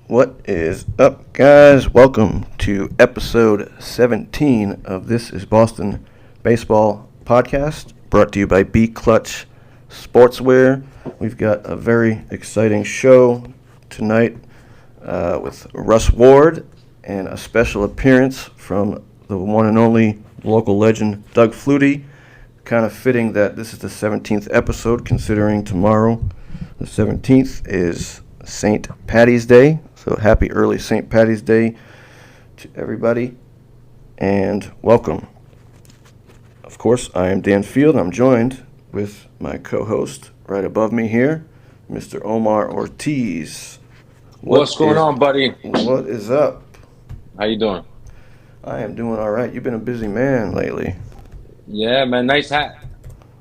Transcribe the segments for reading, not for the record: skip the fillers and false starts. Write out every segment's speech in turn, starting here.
What is up, guys? Welcome to episode 17 of This is Boston Baseball Podcast, brought to you by B Clutch Sportswear. We've got a very exciting show tonight with Russ Ward and a special appearance from the one and only local legend, Doug Flutie. Kind of fitting that this is the 17th episode, considering tomorrow, the 17th, is St. Patty's Day. So happy early St. Patty's Day to everybody, and welcome. Of course, I am Dan Field. I'm joined with my co-host right above me here, Mr. Omar Ortiz. What's going on, buddy? What is up? How you doing? I am doing all right. You've been a busy man lately. Yeah, man. Nice hat.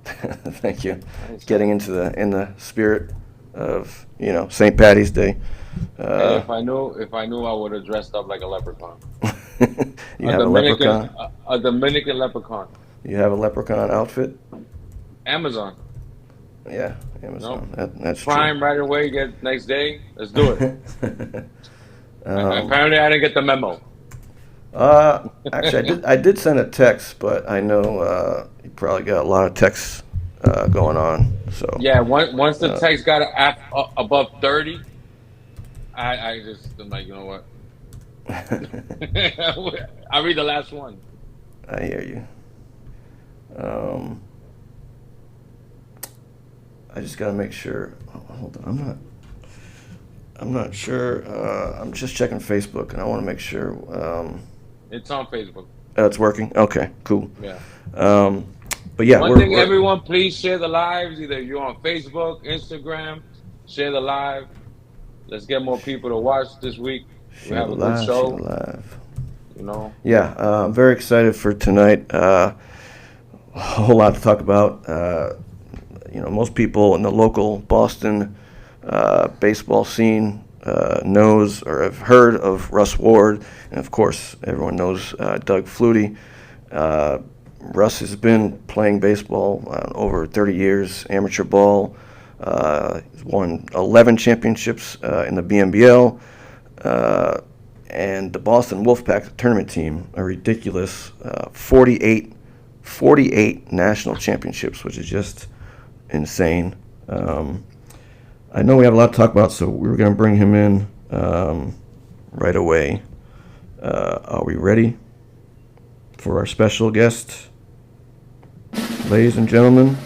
Thank you. Nice Getting into the spirit of St. Patty's Day. Hey, if I knew, I would have dressed up like a leprechaun. You have a leprechaun. A Dominican leprechaun. You have a leprechaun outfit. Amazon. Yeah, Amazon. Nope. That's Prime true. right away. Get next day. Let's do it. Apparently, I didn't get the memo. Actually, I did send a text, but I know you probably got a lot of texts going on. So Yeah. Once the text got above 30, I just am like, you know what? I read the last one. I hear you. I just gotta make sure. Hold on, I'm not sure. I'm just checking Facebook, and I want to make sure. It's on Facebook. It's working. Okay, cool. Yeah. But yeah, One thing, everyone, please share the lives. Either you're on Facebook, Instagram, share the live. Let's get more people to watch this week. We have a good show. Live. Yeah, I'm very excited for tonight. A whole lot to talk about. Most people in the local Boston baseball scene knows or have heard of Russ Ward, and of course, everyone knows Doug Flutie. Russ has been playing baseball over 30 years, amateur ball. He's won 11 championships in the BMBL, and the Boston Wolfpack, the tournament team, a ridiculous 48 national championships, which is just insane. I know we have a lot to talk about, so we were going to bring him in right away. Are we ready for our special guest? Ladies and gentlemen,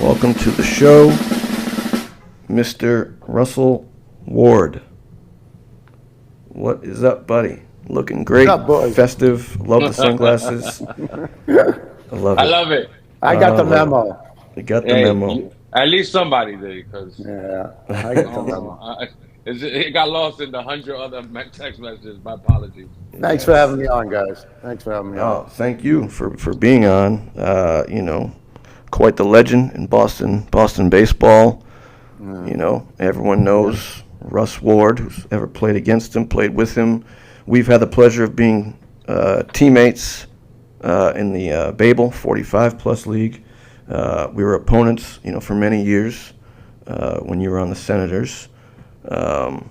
welcome to the show, Mr. Russell Ward. What is up, buddy? Looking great. What's up, boys? Festive. Love the sunglasses. I love it. I love it. I got the memo. You got the Hey, memo. at least somebody did, because Yeah, I got the memo. it got lost in the 100 other text messages. My apologies. Thanks for having me on, guys. Thanks for having me Oh, on. thank you for being on. Quite the legend in Boston baseball. Everyone knows Russ Ward, who's ever played against him, played with him. We've had the pleasure of being teammates in the Babel 45-plus league. We were opponents, for many years when you were on the Senators. And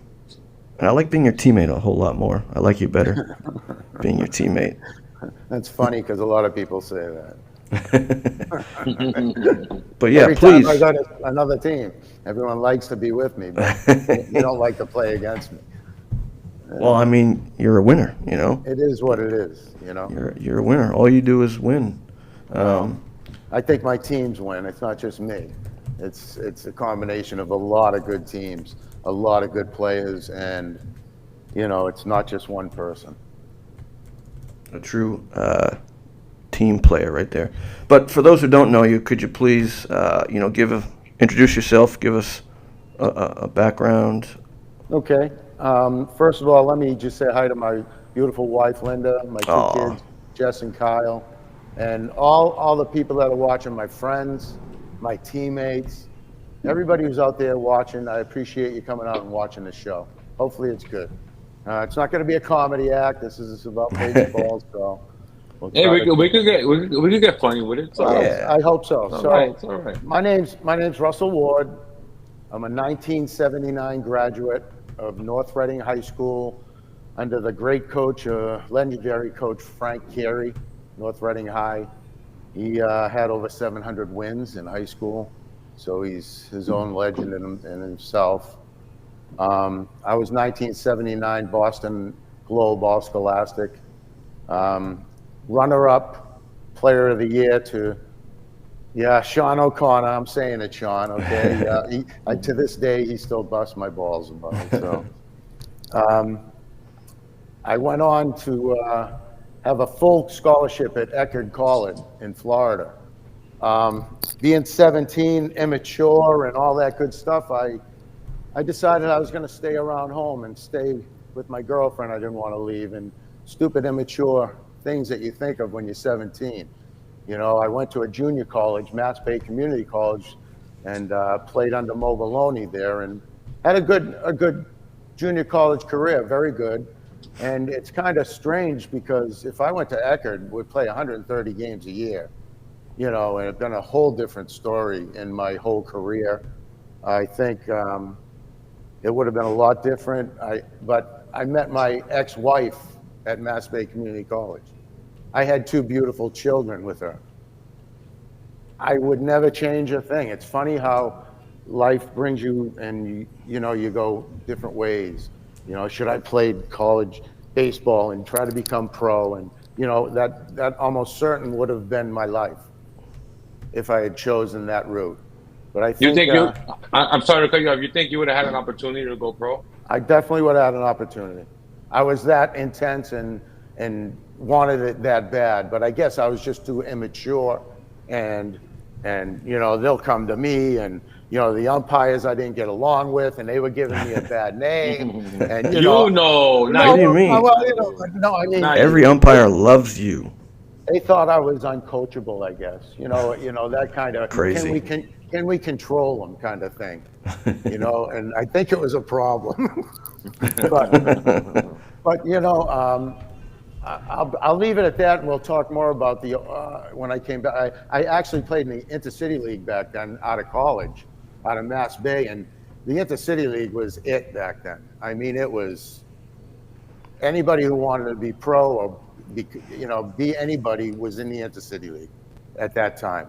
I like being your teammate a whole lot more. I like you better being your teammate. That's funny because a lot of people say that. But yeah, Every please. time I go to another team, everyone likes to be with me, but you don't like to play against me. Well, I mean, you're a winner, It is what it is, You're a winner. All you do is win. I think my teams win. It's not just me. It's a combination of a lot of good teams, a lot of good players, and it's not just one person. A true team player right there. But for those who don't know you, could you please, introduce yourself, give us a background? Okay. First of all, let me just say hi to my beautiful wife, Linda, my two Aw. kids, Jess and Kyle, and all the people that are watching, my friends, my teammates, everybody who's out there watching. I appreciate you coming out and watching the show. Hopefully it's good. It's not going to be a comedy act. This is about baseball, so. Hey, we could get funny with it. So Yeah. I hope so. It's So, all right. It's all right. my name's Russell Ward. I'm a 1979 graduate of North Reading High School under the great coach, legendary coach Frank Carey, North Reading High. He had over 700 wins in high school, so he's his own legend in himself. I was 1979 Boston Globe All-Scholastic, runner-up player of the year to, Sean O'Connor. I'm saying it, Sean, okay? To this day, he still busts my balls about it. So I went on to have a full scholarship at Eckerd College in Florida. Being 17, immature, and all that good stuff, I decided I was going to stay around home and stay with my girlfriend. I didn't want to leave, and stupid, immature things that you think of when you're 17. You know, I went to a junior college, Mass Bay Community College, and played under Mo Baloney there, and had a good junior college career, very good. And it's kind of strange because if I went to Eckerd, we'd play 130 games a year, you know, and it's been a whole different story in my whole career. I think it would have been a lot different. But I met my ex-wife at Mass Bay Community College. I had 2 beautiful children with her. I would never change a thing. It's funny how life brings you, and you know, you go different ways. You know, should I play college baseball and try to become pro? And, you know, that almost certain would have been my life if I had chosen that route. But I think... I'm sorry to cut you off. You think you would have had an opportunity to go pro? I definitely would have had an opportunity. I was that intense and wanted it that bad, but I guess I was just too immature, and you know, they'll come to me, and you know, the umpires I didn't get along with, and they were giving me a bad name. And what do you mean? Well, you know, no, I mean, every umpire loves you. They thought I was uncoachable, I guess. You know, that kind of crazy. Can we control them kind of thing, you know? And I think it was a problem. but you know, I'll leave it at that, and we'll talk more about the when I came back. I actually played in the Intercity League back then, out of college, out of Mass Bay, and the Intercity League was it back then. I mean, it was anybody who wanted to be pro or be anybody was in the Intercity League at that time.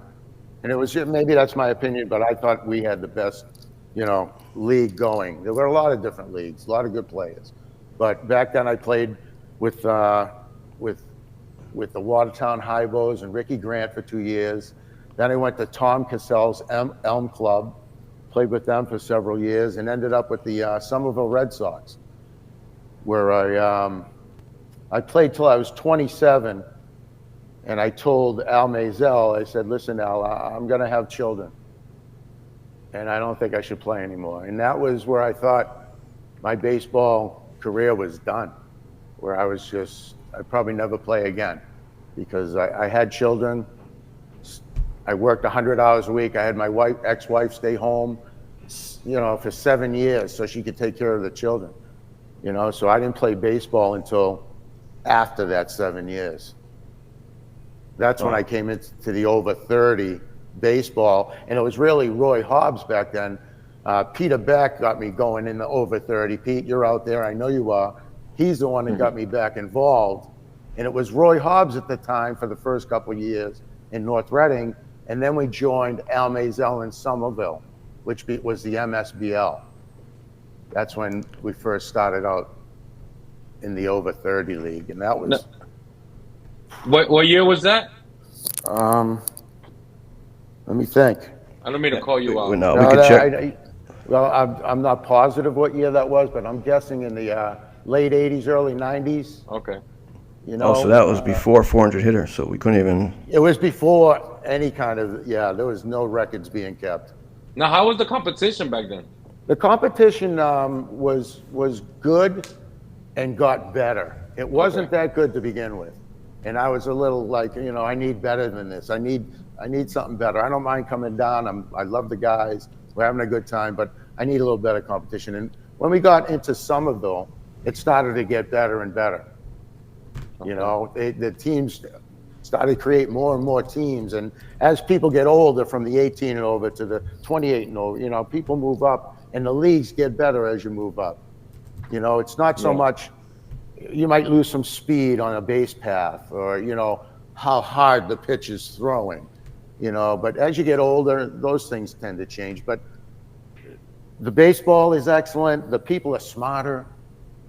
And it was just, maybe that's my opinion, but I thought we had the best, you know, league going. There were a lot of different leagues, a lot of good players. But back then I played with the Watertown Highbows and Ricky Grant for 2 years. Then I went to Tom Cassell's Elm Club, played with them for several years, and ended up with the Somerville Red Sox, where I played till I was 27. And I told Al Maisel, I said, listen, Al, I'm going to have children, and I don't think I should play anymore. And that was where I thought my baseball career was done, where I'd probably never play again, because I had children. I worked 100 hours a week. I had my ex-wife stay home, you know, for 7 years so she could take care of the children, you know. So I didn't play baseball until after that 7 years. That's when I came into the over 30 baseball, and it was really Roy Hobbs back then. Peter Beck got me going in the over 30. Pete, you're out there, I know you are. He's the one that got me back involved. And it was Roy Hobbs at the time for the first couple of years in North Reading, and then we joined Al Maisel in Somerville, which was the MSBL. That's when we first started out in the over 30 league, and that was... No. What year was that? Let me think. I don't mean to call you out. No, we could check. I'm not positive what year that was, but I'm guessing in the late 80s, early 90s. Okay. You know, so that was before 400 hitters, so we couldn't even... It was before any kind of, there was no records being kept. Now, how was the competition back then? The competition was good and got better. It wasn't that good to begin with. And I was a little like, you know, I need better than this. I need something better. I don't mind coming down. I love the guys. We're having a good time, but I need a little better competition. And when we got into Somerville, it started to get better and better. Okay. You know, the teams started to create more and more teams. And as people get older, from the 18 and over to the 28 and over, you know, people move up, and the leagues get better as you move up. You know, it's not so much, you might lose some speed on a base path, or, you know, how hard the pitch is throwing, you know, but as you get older, those things tend to change. But the baseball is excellent. The people are smarter,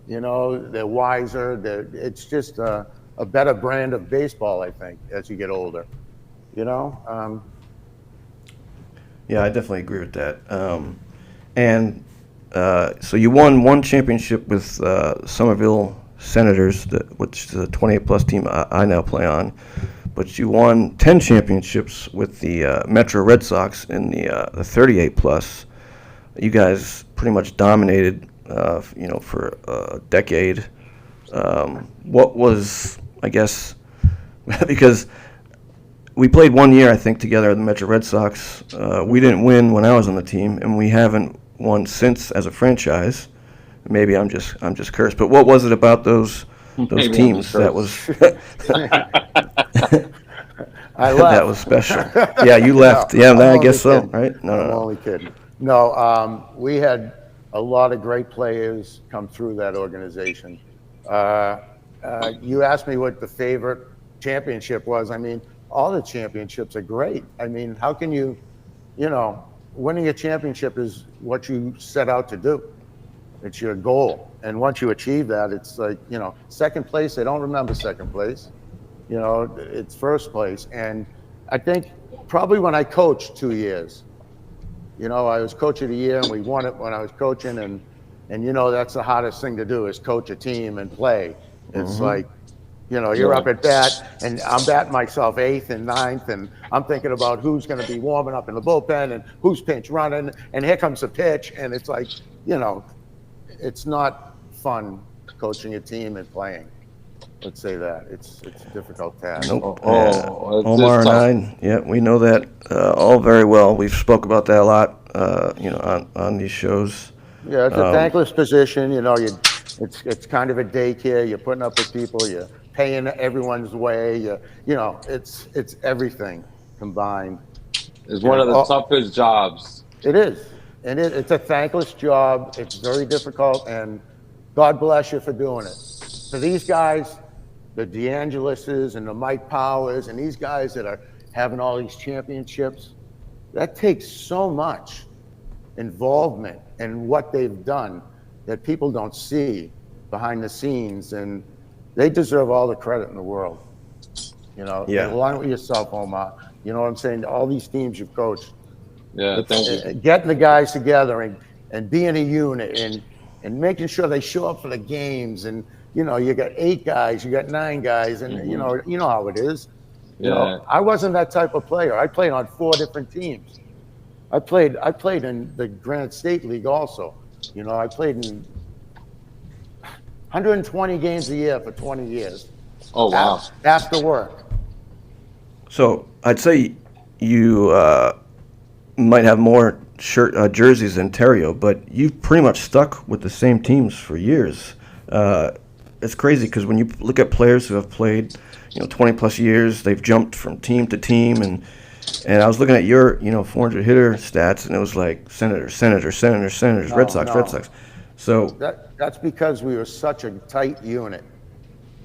you know, they're wiser. It's just a better brand of baseball, I think, as you get older, you know? Yeah, I definitely agree with that. So you won one championship with Somerville Senators, which is a 28-plus team I now play on. But you won 10 championships with the Metro Red Sox in the 38-plus. You guys pretty much dominated, for a decade. What was, I guess, because we played 1 year, I think, together at the Metro Red Sox. We didn't win when I was on the team, and we haven't won since as a franchise. Maybe I'm just cursed. But what was it about those teams that was I left. that was special? Yeah, you left. No, Yeah, I guess so. kidding. Right? No. I'm only kidding. No, we had a lot of great players come through that organization. You asked me what the favorite championship was. I mean, all the championships are great. I mean, how can you know, winning a championship is what you set out to do. It's your goal. And once you achieve that, it's like, you know, second place, they don't remember second place. You know, it's first place. And I think probably when I coached 2 years, you know, I was coach of the year and we won it when I was coaching. And you know, that's the hardest thing to do is coach a team and play. It's like, you know, you're up at bat, and I'm batting myself 8th and 9th, and I'm thinking about who's going to be warming up in the bullpen and who's pinch running, and here comes the pitch, and it's like, you know, it's not fun coaching a team and playing. Let's say that. It's a difficult task. Nope. Omar and I, yeah, we know that all very well. We've spoke about that a lot, on these shows. Yeah, it's a thankless position. You know, it's kind of a daycare. You're putting up with people. You're paying everyone's way. You know, it's everything combined. It's one of the toughest jobs. It is, and it's a thankless job. It's very difficult, and God bless you for doing it. For these guys, the DeAngelises and the Mike Powers and these guys that are having all these championships, that takes so much involvement in what they've done that people don't see behind the scenes, and they deserve all the credit in the world. You know, along with yourself, Omar. You know what I'm saying? All these teams you've coached. Yeah, thank you. Getting the guys together and being a unit and making sure they show up for the games. And, you know, you got 8 guys, you got 9 guys, and you know how it is. You know, I wasn't that type of player. I played on 4 different teams. I played in the Granite State League also. You know, I played in 120 games a year for 20 years. Oh, wow. After work. So I'd say you might have more jerseys than Terrio, but you've pretty much stuck with the same teams for years. It's crazy because when you look at players who have played, 20 plus years, they've jumped from team to team, and I was looking at your, 400 hitter stats, and it was like Senators, Red Sox. So that's because we were such a tight unit,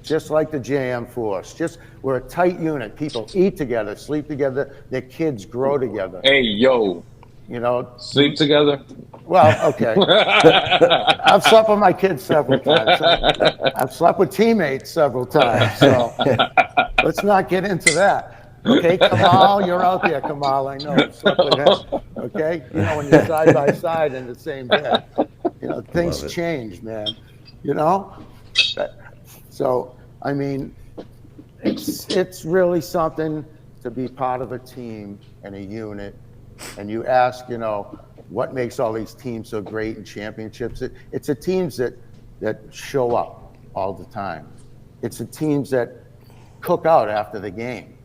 just like the JM Force. We're a tight unit. People eat together, sleep together. Their kids grow together. Hey, yo. You know, sleep together. Well, okay. I've slept with my kids several times. I've slept with teammates several times. So let's not get into that. Okay, Kamal, you're out there, Kamal. I know. I've slept with him. Okay, when you're side by side in the same bed, things change, man. So I mean, it's really something to be part of a team and a unit. And you ask, what makes all these teams so great in championships? It's the teams that show up all the time. It's the teams that cook out after the game.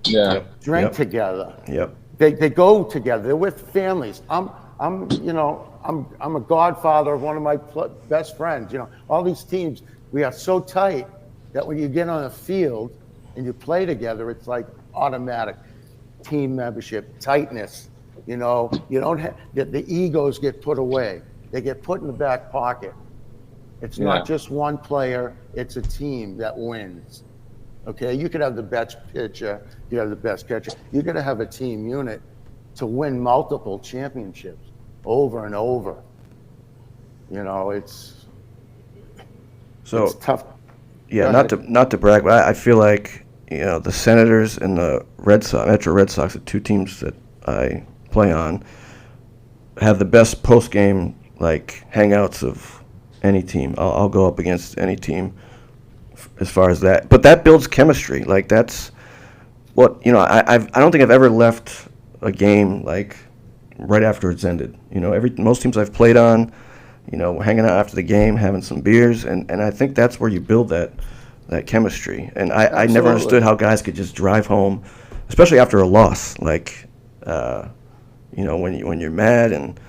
Yeah. Drink together. Yep. They go together. They're with families. I'm a godfather of one of my best friends. All these teams, we are so tight that when you get on a field and you play together, it's like automatic. Team membership, tightness, you don't have the egos get put away. They get put in the back pocket. It's not just one player, it's a team that wins. Okay, you could have the best pitcher, you have the best catcher. You're going to have a team unit to win multiple championships over and over. You know, it's tough. Yeah, not to brag, but I feel like, you know, the Senators and the Metro Red Sox, the two teams that I play on, have the best post-game, like, hangouts of any team. I'll go up against any team as far as that. But that builds chemistry. Like, that's what, you know, I don't think I've ever left a game, like, right after it's ended. You know, most teams I've played on, you know, hanging out after the game, having some beers, and I think that's where you build that chemistry. And I never understood how guys could just drive home, especially after a loss. Like, you know, when you're mad and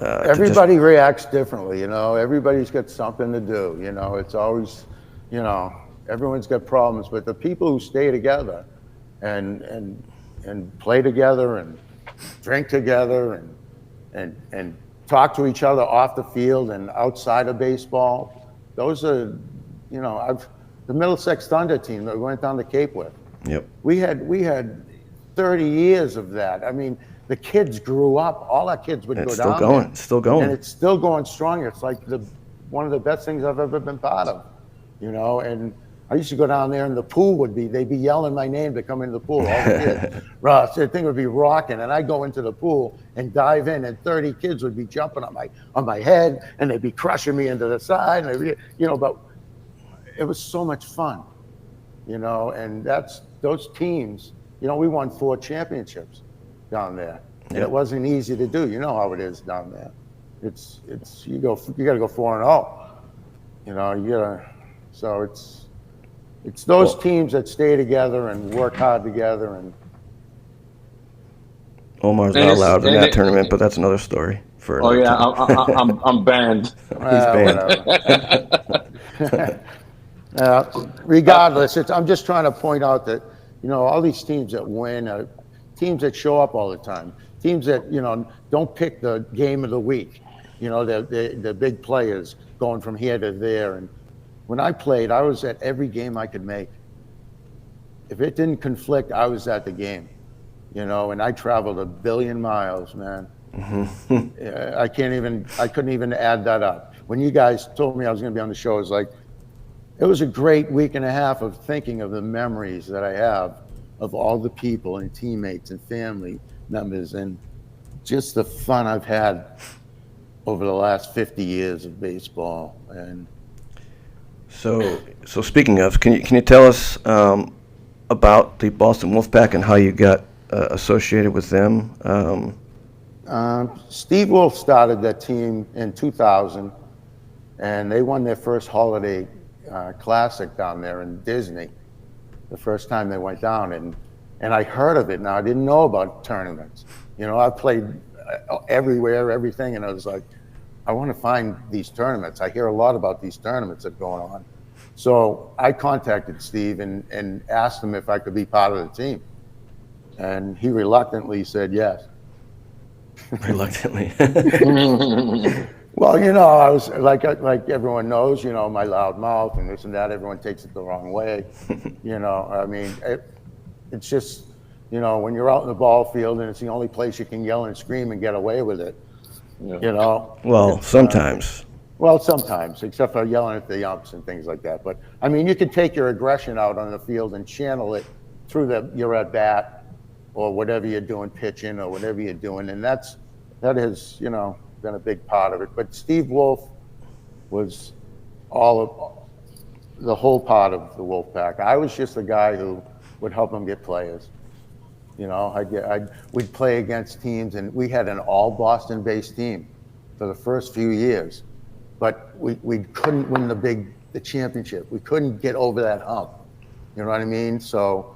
everybody reacts differently. You know, everybody's got something to do. You know, it's always, you know, everyone's got problems, but the people who stay together and play together and drink together and talk to each other off the field and outside of baseball, those are, you know, the Middlesex Thunder team that we went down the Cape with. Yep. We had 30 years of that. I mean, the kids grew up. All our kids would go down there. It's still going. And it's still going strong. It's like one of the best things I've ever been part of, you know. And I used to go down there, and the pool they'd be yelling my name to come into the pool. All the kids, Russ, the thing would be rocking, and I'd go into the pool and dive in, and 30 kids would be jumping on my head, and they'd be crushing me into the side, and you know. But it was so much fun, you know. And those teams. You know, we won 4 championships down there, and it wasn't easy to do. You know how it is down there. It's you got to go 4-0. You know, so it's those teams that stay together and work hard together. And Omar's not allowed in that tournament, but that's another story for another time. I'm banned. He's banned. Regardless, I'm just trying to point out that, you know, all these teams that win are teams that show up all the time. Teams that, you know, don't pick the game of the week. You know, the big players going from here to there. And when I played, I was at every game I could make. If it didn't conflict, I was at the game. You know, and I traveled 1 billion miles, man. I couldn't even add that up. When you guys told me I was going to be on the show, it was like, it was a great week and a half of thinking of the memories that I have of all the people and teammates and family members and just the fun I've had over the last 50 years of baseball. And so speaking of, can you tell us about the Boston Wolfpack and how you got associated with them? Steve Wolf started that team in 2000, and they won their first holiday classic down there in Disney, the first time they went down, and I heard of it. Now, I didn't know about tournaments. You know, I played everywhere, everything, and I was like, I want to find these tournaments. I hear a lot about these tournaments that are going on. So I contacted Steve and asked him if I could be part of the team, and he reluctantly said yes. Reluctantly. Well, you know, I was like everyone knows, you know, my loud mouth and this and that. Everyone takes it the wrong way. You know, I mean, it's just, you know, when you're out in the ball field and it's the only place you can yell and scream and get away with it. You know. Well, sometimes. Sometimes, except for yelling at the umps and things like that. But I mean, you can take your aggression out on the field and channel it through your at bat or whatever you're doing, pitching or whatever you're doing, and that has, you know, been a big part of it. But Steve Wolf was the whole part of the Wolfpack. I was just the guy who would help them get players. You know, we'd play against teams, and we had an all Boston-based team for the first few years, but we couldn't win the championship. We couldn't get over that hump. You know what I mean? So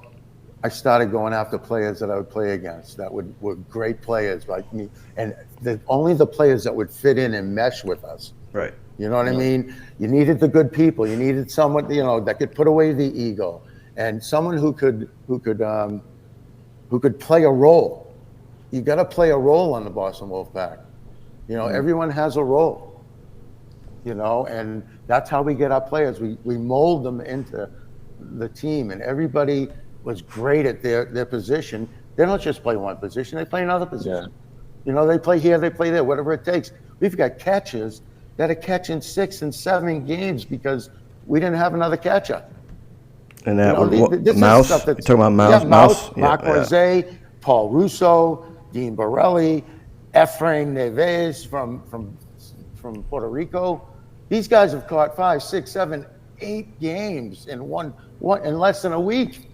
I started going after players that I would play against that were great players like me, and only the players that would fit in and mesh with us. Right. You know what I mean? You needed the good people. You needed someone, you know, that could put away the ego, and someone who could play a role. You got to play a role on the Boston Wolfpack. You know, everyone has a role. and that's how we get our players. We mold them into the team, and everybody was great at their position. They don't just play one position, they play another position. They play here, they play there, whatever it takes. We've got catchers that are catching 6 and 7 games because we didn't have another catcher. And that Mouse? You're talking about Mouse? Yeah, Mouse, Mark Rosé, Paul Russo, Dean Borelli, Efrain Neves from Puerto Rico. These guys have caught 5, 6, 7, 8 games in one in less than a week.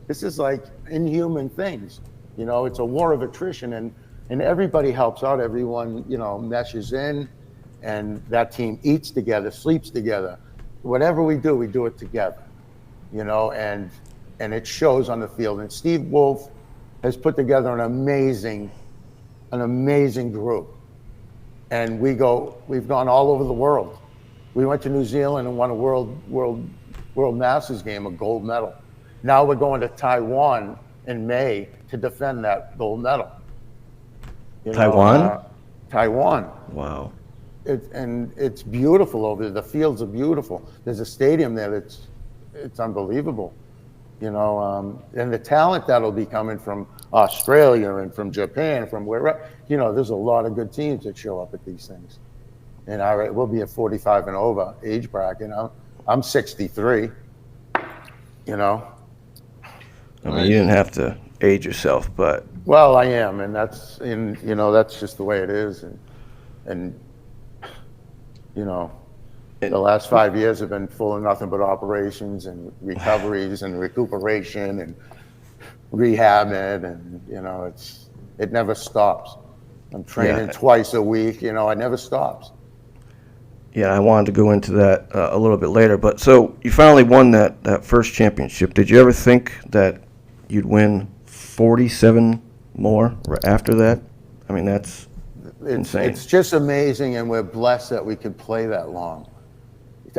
This is like inhuman things. It's a war of attrition, and everybody helps out. Everyone, meshes in, and that team eats together, sleeps together. Whatever we do it together. And it shows on the field. And Steve Wolf has put together an amazing group. And we've gone all over the world. We went to New Zealand and won a World Masters game, a gold medal. Now we're going to Taiwan in May to defend that gold medal. Taiwan? Taiwan. Wow. It's beautiful over there. The fields are beautiful. There's a stadium there it's unbelievable. And the talent that'll be coming from Australia and from Japan, from wherever, there's a lot of good teams that show up at these things. And we'll be at 45 and over age bracket. I'm 63. I mean, you didn't have to age yourself, but. Well, I am, and that's just the way it is, and the last 5 years have been full of nothing but operations and recoveries and recuperation and rehabbing, and it never stops. I'm training twice a week. It never stops. Yeah, I wanted to go into that a little bit later, but so you finally won that first championship. Did you ever think that you'd win 47 more after that? I mean, that's insane. It's just amazing, and we're blessed that we could play that long.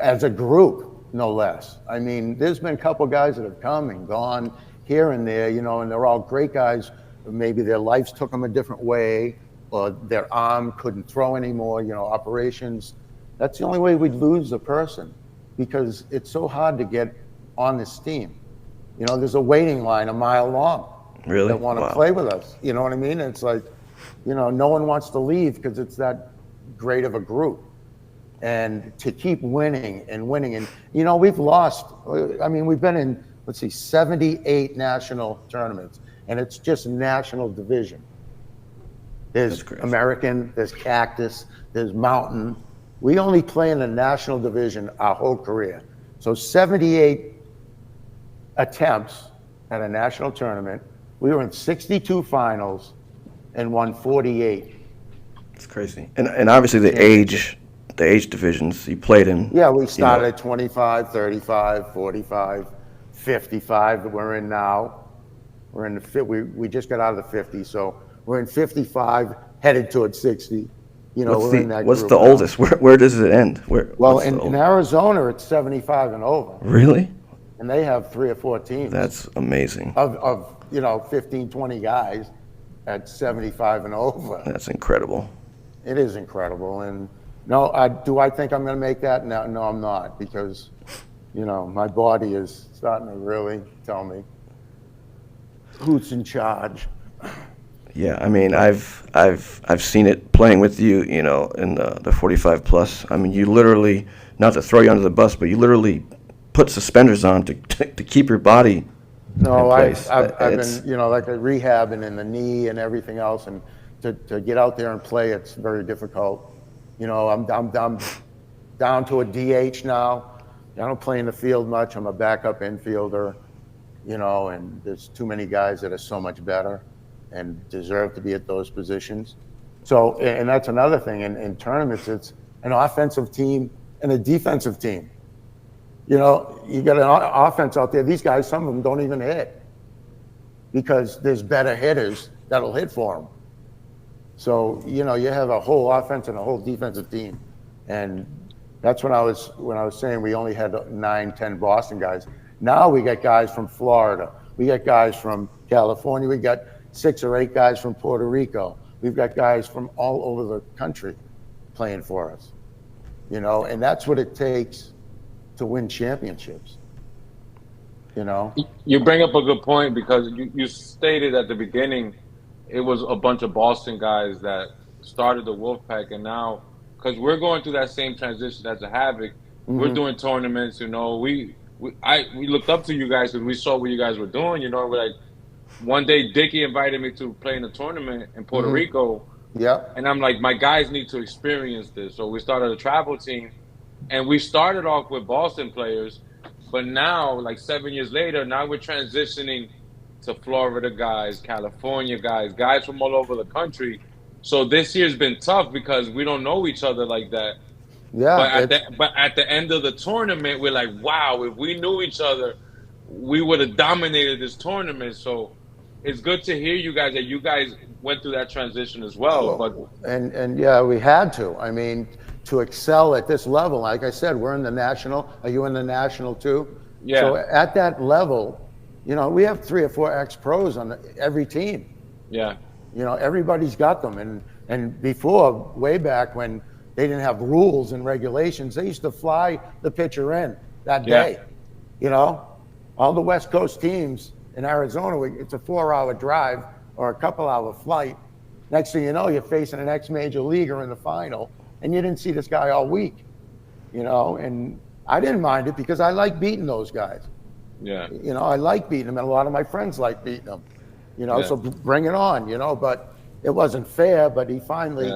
As a group, no less. I mean, there's been a couple guys that have come and gone here and there, and they're all great guys. Maybe their lives took them a different way, or their arm couldn't throw anymore, operations. That's the only way we'd lose a person, because it's so hard to get on this team. There's a waiting line a mile long. Really? That want to play with us. You know what I mean? It's like, no one wants to leave because it's that great of a group. And to keep winning and winning. And, we've lost. I mean, we've been in, 78 national tournaments. And it's just national division. There's American, there's Cactus, there's Mountain. We only play in the national division our whole career. So 78 attempts at a national tournament. We were in 62 finals and won 48. It's crazy. And obviously the age divisions you played in. Yeah, we started at 25, 35, 45, 55 that we're in now. We're in we just got out of the 50, so we're in 55, headed towards 60. We're in that what's group the now. oldest? Where does it end? In Arizona, it's 75 and over. Really? And they have 3 or 4 teams. That's amazing. Of 15, 20 guys at 75 and over. That's incredible. It is incredible. And no, do I think I'm going to make that? No, I'm not, because, my body is starting to really tell me who's in charge. Yeah, I mean, I've seen it playing with you, in the 45 plus. I mean, you literally, not to throw you under the bus, but you literally put suspenders on to keep your body in place. I've been, like rehabbing in the knee and everything else, and to get out there and play, it's very difficult. I'm down to a DH now. I don't play in the field much. I'm a backup infielder, and there's too many guys that are so much better and deserve to be at those positions. So, and that's another thing. In tournaments, it's an offensive team and a defensive team. You got an offense out there. These guys, some of them don't even hit because there's better hitters that'll hit for them. So, you have a whole offense and a whole defensive team. And that's when I was saying we only had 9, 10 Boston guys. Now we got guys from Florida. We got guys from California. We got 6 or 8 guys from Puerto Rico. We've got guys from all over the country playing for us. And that's what it takes to win championships. You bring up a good point because you stated at the beginning it was a bunch of Boston guys that started the Wolfpack, and now because we're going through that same transition as a Havoc, we're doing tournaments. We looked up to you guys because we saw what you guys were doing. We're like, one day Dickie invited me to play in a tournament in Puerto Rico, Yep. and I'm like, my guys need to experience this. So we started a travel team, and we started off with Boston players, but now, like 7 years later, now we're transitioning to Florida guys, California guys from all over the country. So this year's been tough because we don't know each other like that. Yeah. But at the end of the tournament, we're like, wow, if we knew each other, we would have dominated this tournament. So it's good to hear that you guys went through that transition as well. But and yeah, we had to. I mean, to excel at this level, like I said, we're in the national. Are you in the national too? Yeah. So at that level, we have 3 or 4 ex-pros on every team. Yeah. Everybody's got them. And before, way back when they didn't have rules and regulations, they used to fly the pitcher in that day. All the West Coast teams in Arizona, it's a 4-hour drive or a couple-hour flight. Next thing you know, you're facing an ex-major leaguer in the final, and you didn't see this guy all week. And I didn't mind it because I like beating those guys. Yeah. I like beating them, and a lot of my friends like beating them. So bring it on, But it wasn't fair, but he finally,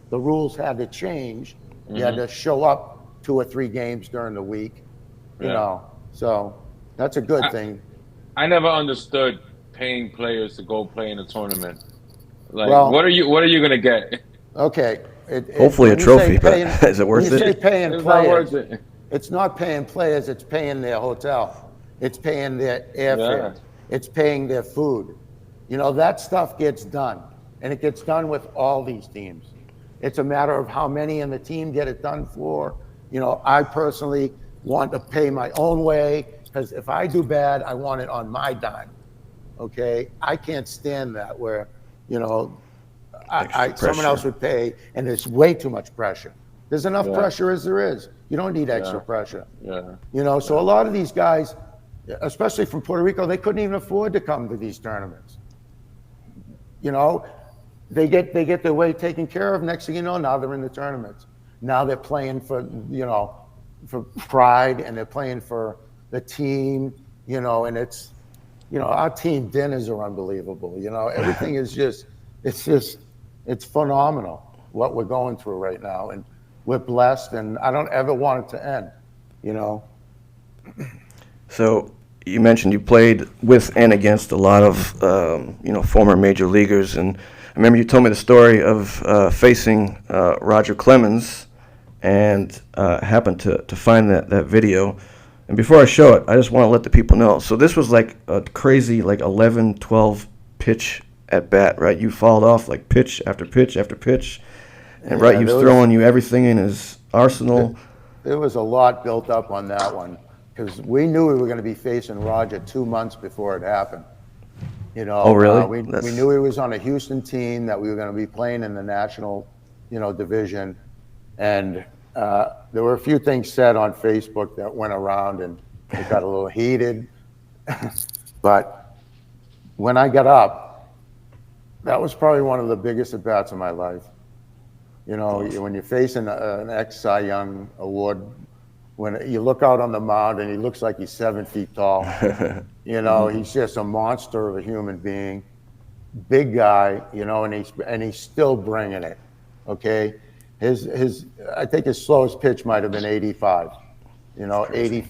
the rules had to change. You had to show up 2 or 3 games during the week, So that's a good thing. I never understood paying players to go play in a tournament. Like, what are you gonna get? Okay. Hopefully a trophy, but is it worth it? When you say paying It's players, not worth it. it's not paying players, it's paying their hotel. It's paying their airfare. Yeah. It's paying their food. That stuff gets done, and it gets done with all these teams. It's a matter of how many in the team get it done for. I personally want to pay my own way, because if I do bad, I want it on my dime. Okay? I can't stand that where, someone else would pay, and there's way too much pressure. There's enough pressure as there is. You don't need extra pressure. Yeah. So a lot of these guys, especially from Puerto Rico, they couldn't even afford to come to these tournaments. They get their way taken care of. Next thing you know, now they're in the tournaments. Now they're playing for pride, and they're playing for the team, and it's, our team dinners are unbelievable. Everything is it's phenomenal what we're going through right now. And we're blessed, and I don't ever want it to end, So you mentioned you played with and against a lot of, former major leaguers. And I remember you told me the story of facing Roger Clemens, and happened to find that video. And before I show it, I just want to let the people know. So this was like a crazy 11, 12 pitch at bat, right? You fouled off like pitch after pitch after pitch. And he was throwing you everything in his arsenal. There was a lot built up on that one, because we knew we were going to be facing Roger 2 months before it happened. Oh, really? We knew he was on a Houston team that we were going to be playing in the national, division. And there were a few things said on Facebook that went around, and it got a little heated. But when I got up, that was probably one of the biggest at-bats of my life. When you're facing an ex-Cy Young award, when you look out on the mound and he looks like he's 7 feet tall, he's just a monster of a human being, big guy, and he's still bringing it. Okay, I think his slowest pitch might have been 85, 80,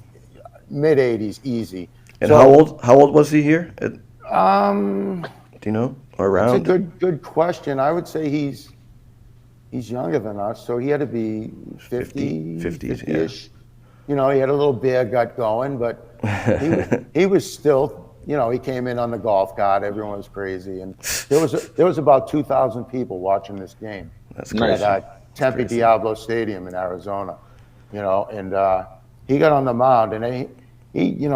mid 80s, easy. And so, how old was he here? Do you know, or around? It's a good question. I would say he's younger than us, so he had to be 50-ish. He had a little beer gut going, but he was still, he came in on the golf cart. Everyone was crazy, and there was about 2,000 people watching this game. That's crazy. At Tempe Diablo Stadium in Arizona, and he got on the mound, and he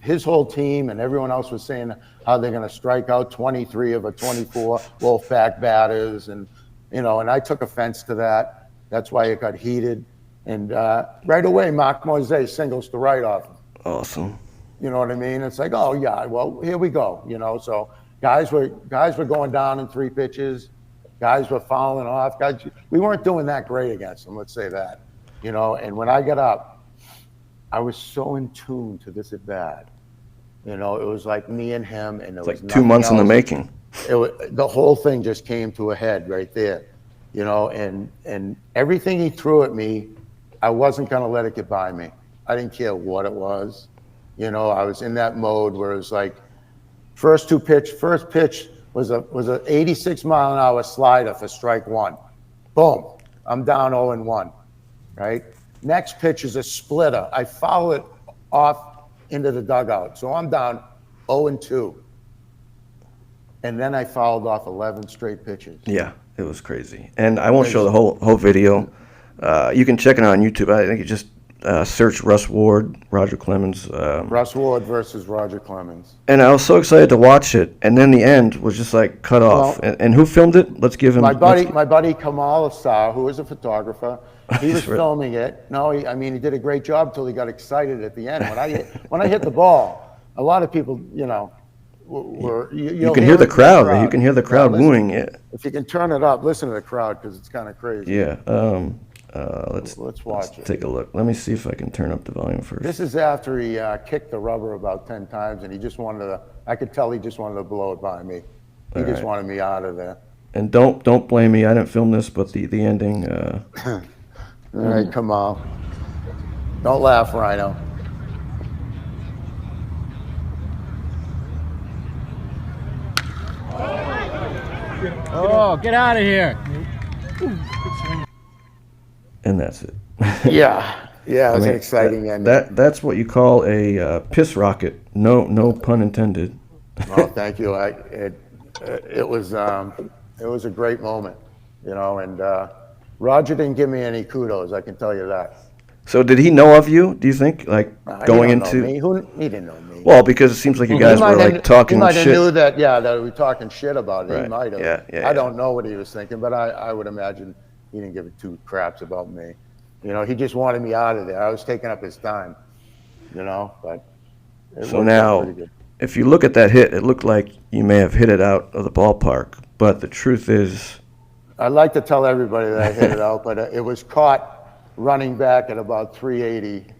his whole team and everyone else was saying how they're going to strike out 23 of a 24 Wolfpack batters, and I took offense to that. That's why it got heated. And right away, Mark Moise singles to right off him. Awesome. You know what I mean? It's like, oh yeah, well, here we go. So guys were going down in 3 pitches. Guys were fouling off. Guys, we weren't doing that great against them. Let's say that. And when I got up, I was so in tune to this at bat. It was like me and him, and it was like 2 months in the making. The whole thing just came to a head right there. And everything he threw at me, I wasn't going to let it get by me. I didn't care what it was. I was in that mode where it was like, first pitch was a 86 mile an hour slider for strike 1. Boom, I'm down 0-1, right? Next pitch is a splitter. I foul it off into the dugout. So I'm down 0-2. And then I fouled off 11 straight pitches. Yeah, it was crazy. And I won't show the whole video. You can check it out on YouTube. I think you just search Russ Ward, Roger Clemens. Russ Ward versus Roger Clemens. And I was so excited to watch it. And then the end was just like cut off. And who filmed it? Let's give him. My buddy Kamal Assar, who is a photographer, he was filming it. No, he did a great job until he got excited at the end. When I hit the ball, a lot of people, you can hear the crowd. You can hear the crowd wooing it. If you can turn it up, listen to the crowd because it's kind of crazy. Yeah. Let's watch it. Take a look. Let me see if I can turn up the volume first. This is after he kicked the rubber about 10 times, and he just wanted to. I could tell he just wanted to blow it by me. He just wanted me out of there. And don't blame me. I didn't film this, but the ending. All right, come on. Don't laugh, Rhino. Oh, get out of here. And that's it. Yeah, it was an exciting ending. That's what you call a piss rocket. No pun intended. Oh, thank you. It was a great moment, and Roger didn't give me any kudos, I can tell you that. So did he know of you, do you think, going into? He didn't know me. Well, because it seems like you guys were talking shit. He might have knew that we were talking shit about it. Right. He might have. Yeah. I don't know what he was thinking, but I would imagine he didn't give 2 craps about me. He just wanted me out of there. I was taking up his time, but so now, if you look at that hit, it looked like you may have hit it out of the ballpark, but the truth is... I'd like to tell everybody that I hit it out, but it was caught running back at about 380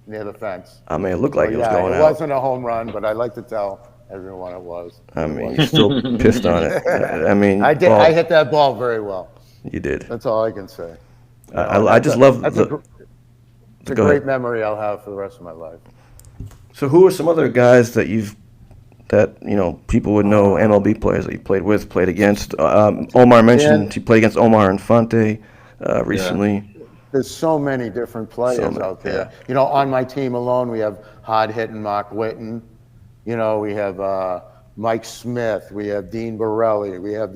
near the fence. It looked like it was going out. It wasn't a home run, but I'd like to tell everyone it was. You're still pissed on it. I did. I hit that ball very well. You did. That's all I can say. I just love it's a great memory I'll have for the rest of my life. So who are some other guys that people would know, MLB players that you played against? Omar mentioned he played against Omar Infante recently. Yeah. There's so many different players out there. Yeah. On my team alone, we have hard-hitting Mark Whitten. We have Mike Smith. We have Dean Borelli. We have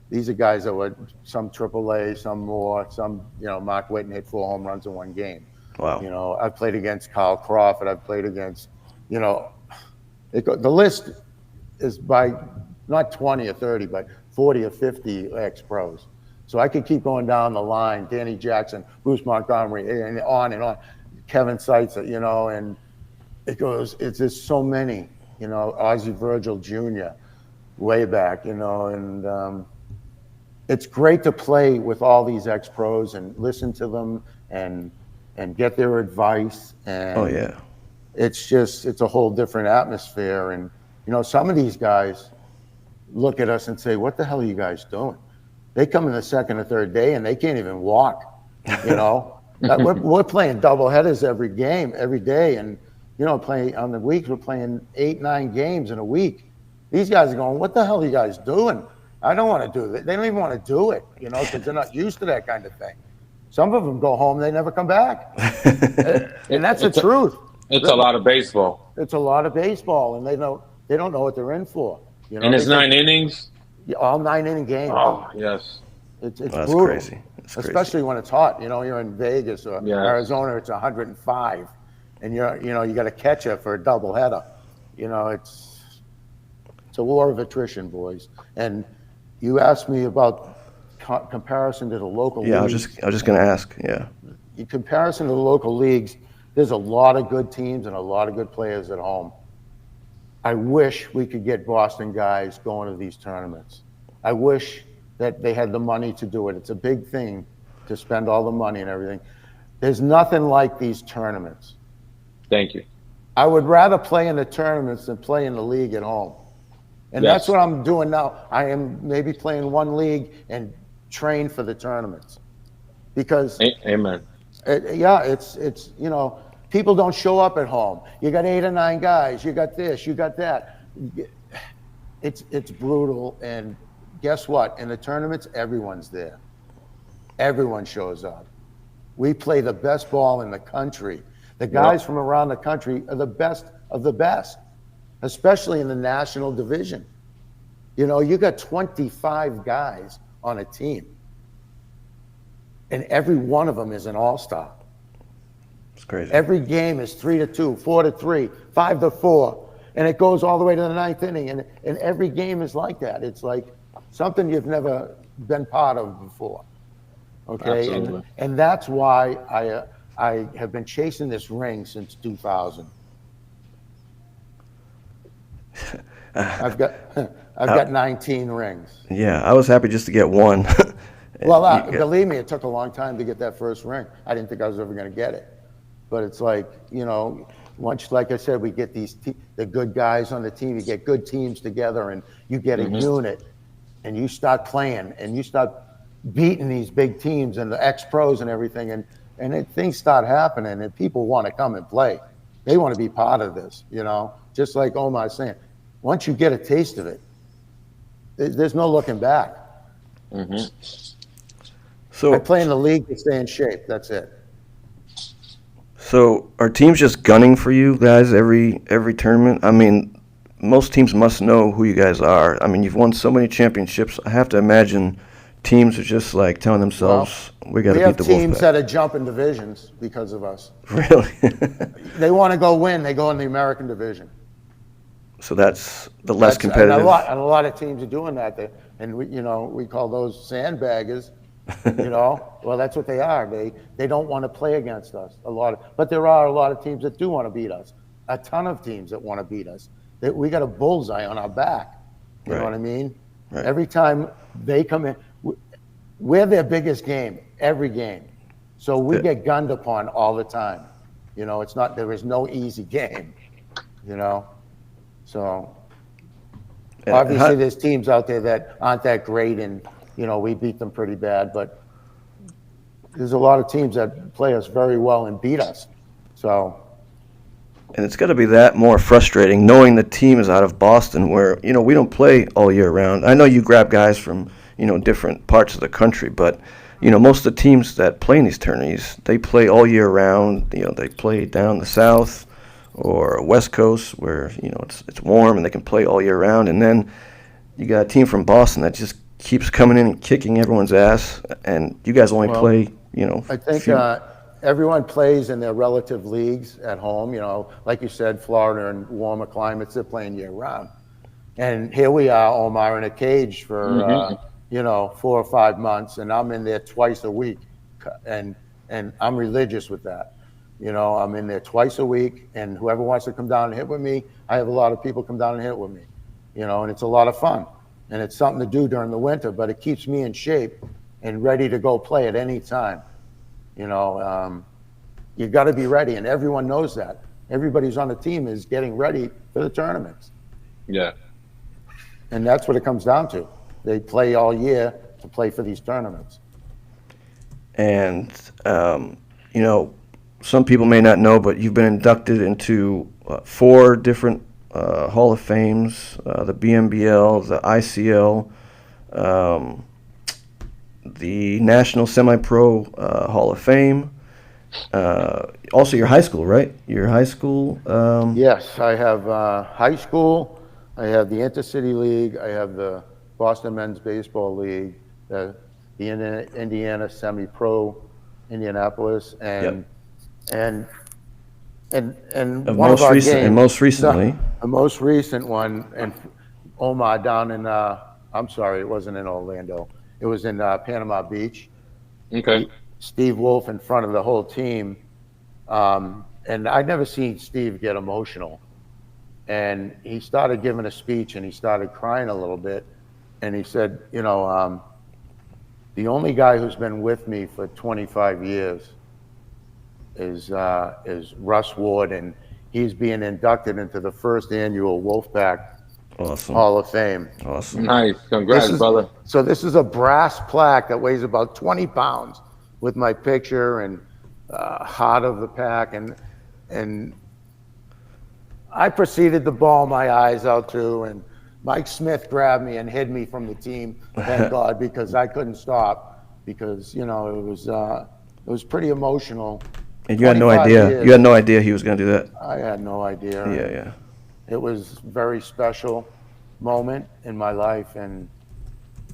these are guys that were some AAA, some more. Some, Mark Whitten hit 4 home runs in 1 game. Wow. I've played against Kyle Crawford. I've played against, the list is by not 20 or 30, but 40 or 50 ex-pros. So I could keep going down the line. Danny Jackson, Bruce Montgomery, and on. Kevin Seitzer, and it goes. It's just so many, Ozzie Virgil Jr. way back, and it's great to play with all these ex-pros and listen to them and get their advice. And it's a whole different atmosphere. And some of these guys look at us and say, "What the hell are you guys doing?" They come in the second or third day and they can't even walk. We're playing double headers every day, and playing on the weeks we're playing 8-9 games in a week. These guys are going, "What the hell are you guys doing?" I don't want to do that. They don't even want to do it, because they're not used to that kind of thing. Some of them go home, they never come back, and that's the truth. It's a lot of baseball. It's a lot of baseball, and they don't know what they're in for. And it's 9 innings. All 9-inning games. Oh, yes. It's that's brutal. Crazy. It's especially when it's hot. You're in Vegas or Arizona, it's 105, and you got a catcher for a doubleheader. It's a war of attrition, boys. And you asked me about comparison to the local leagues. I was just going to ask. Yeah. in comparison to the local leagues, there's a lot of good teams and a lot of good players at home. I wish we could get Boston guys going to these tournaments. I wish that they had the money to do it. It's a big thing to spend all the money and everything. There's nothing like these tournaments. Thank you. I would rather play in the tournaments than play in the league at home. And Yes. that's what I'm doing now. I am maybe playing one league and train for the tournaments. Because Amen. it's you know, people don't show up at home. You got 8 or 9 guys. You got this. You got that. It's brutal. And guess what? In the tournaments, everyone's there. Everyone shows up. We play the best ball in the country. The guys from around the country are the best of the best, especially in the national division. You know, you got 25 guys on a team, and every one of them is an all-star. It's crazy. Every game is 3-2, 4-3, 5-4, and it goes all the way to the 9th inning. And every game is like that. It's like something you've never been part of before. Okay, and that's why I have been chasing this ring since 2000. I've got 19 rings. Yeah, I was happy just to get one. Well, believe me, it took a long time to get that first ring. I didn't think I was ever going to get it. But it's like, you know, once, like I said, we get the good guys on the team. You get good teams together, and you get a unit, and you start playing, and you start beating these big teams and the ex-pros and everything, and things start happening, and people want to come and play. They want to be part of this, you know. Just like Omar's saying, once you get a taste of it, there's no looking back. So I play in the league to stay in shape. That's it. So are teams just gunning for you guys every tournament? I mean, most teams must know who you guys are. I mean, you've won so many championships. I have to imagine teams are just like telling themselves, we got to beat the Wolfpack. We have teams that are jumping divisions because of us. Really? They want to go win. They go in the American division. So that's the less competitive. And a lot of teams are doing that. And we call those sandbaggers. You know, well, that's what they are. They don't want to play against us. But there are a lot of teams that do want to beat us. A ton of teams that want to beat us. We got a bullseye on our back. You know what I mean? Right. Every time they come in, we're their biggest game every game. So we get gunned upon all the time. You know, there is no easy game. You know, so obviously there's teams out there that aren't that great, and you know, we beat them pretty bad, but there's a lot of teams that play us very well and beat us. So, and it's got to be that more frustrating knowing the team is out of Boston, where, you know, we don't play all year round. I know you grab guys from, you know, different parts of the country, but, you know, most of the teams that play in these tourneys, they play all year round. You know, they play down the South or West Coast where, you know, it's warm and they can play all year round. And then you got a team from Boston that just keeps coming in and kicking everyone's ass, and you guys only play, you know. I think everyone plays in their relative leagues at home. You know, like you said, Florida and warmer climates, they're playing year round. And here we are, Omar, in a cage for, 4 or 5 months, and I'm in there twice a week. And I'm religious with that. You know, I'm in there twice a week, and whoever wants to come down and hit with me, I have a lot of people come down and hit with me. You know, and it's a lot of fun. And it's something to do during the winter, but it keeps me in shape and ready to go play at any time. You know, you got to be ready, and everyone knows that. Everybody who's on the team is getting ready for the tournaments. Yeah. And that's what it comes down to. They play all year to play for these tournaments. And, you know, some people may not know, but you've been inducted into 4 different Hall of Fames, the BMBL, the ICL, the National Semi-Pro Hall of Fame. Also your high school, right? Your high school? Yes, I have high school. I have the Intercity League. I have the Boston Men's Baseball League, the Indiana Semi-Pro, Indianapolis, and one of our games, and most recently, the most recent one, and Omar down in I'm sorry, it wasn't in Orlando. It was in Panama Beach. Okay. Steve Wolf in front of the whole team. And I'd never seen Steve get emotional. And he started giving a speech and he started crying a little bit. And he said, the only guy who's been with me for 25 years is Russ Ward, and he's being inducted into the first annual Wolfpack Hall of Fame. Awesome. Nice. Congrats, brother. So this is a brass plaque that weighs about 20 pounds with my picture and heart of the pack. And I proceeded to bawl my eyes out too. And Mike Smith grabbed me and hid me from the team, thank God, because I couldn't stop, because, it was pretty emotional. And you had no idea. Years. You had no idea he was going to do that. I had no idea. Yeah. It was a very special moment in my life, and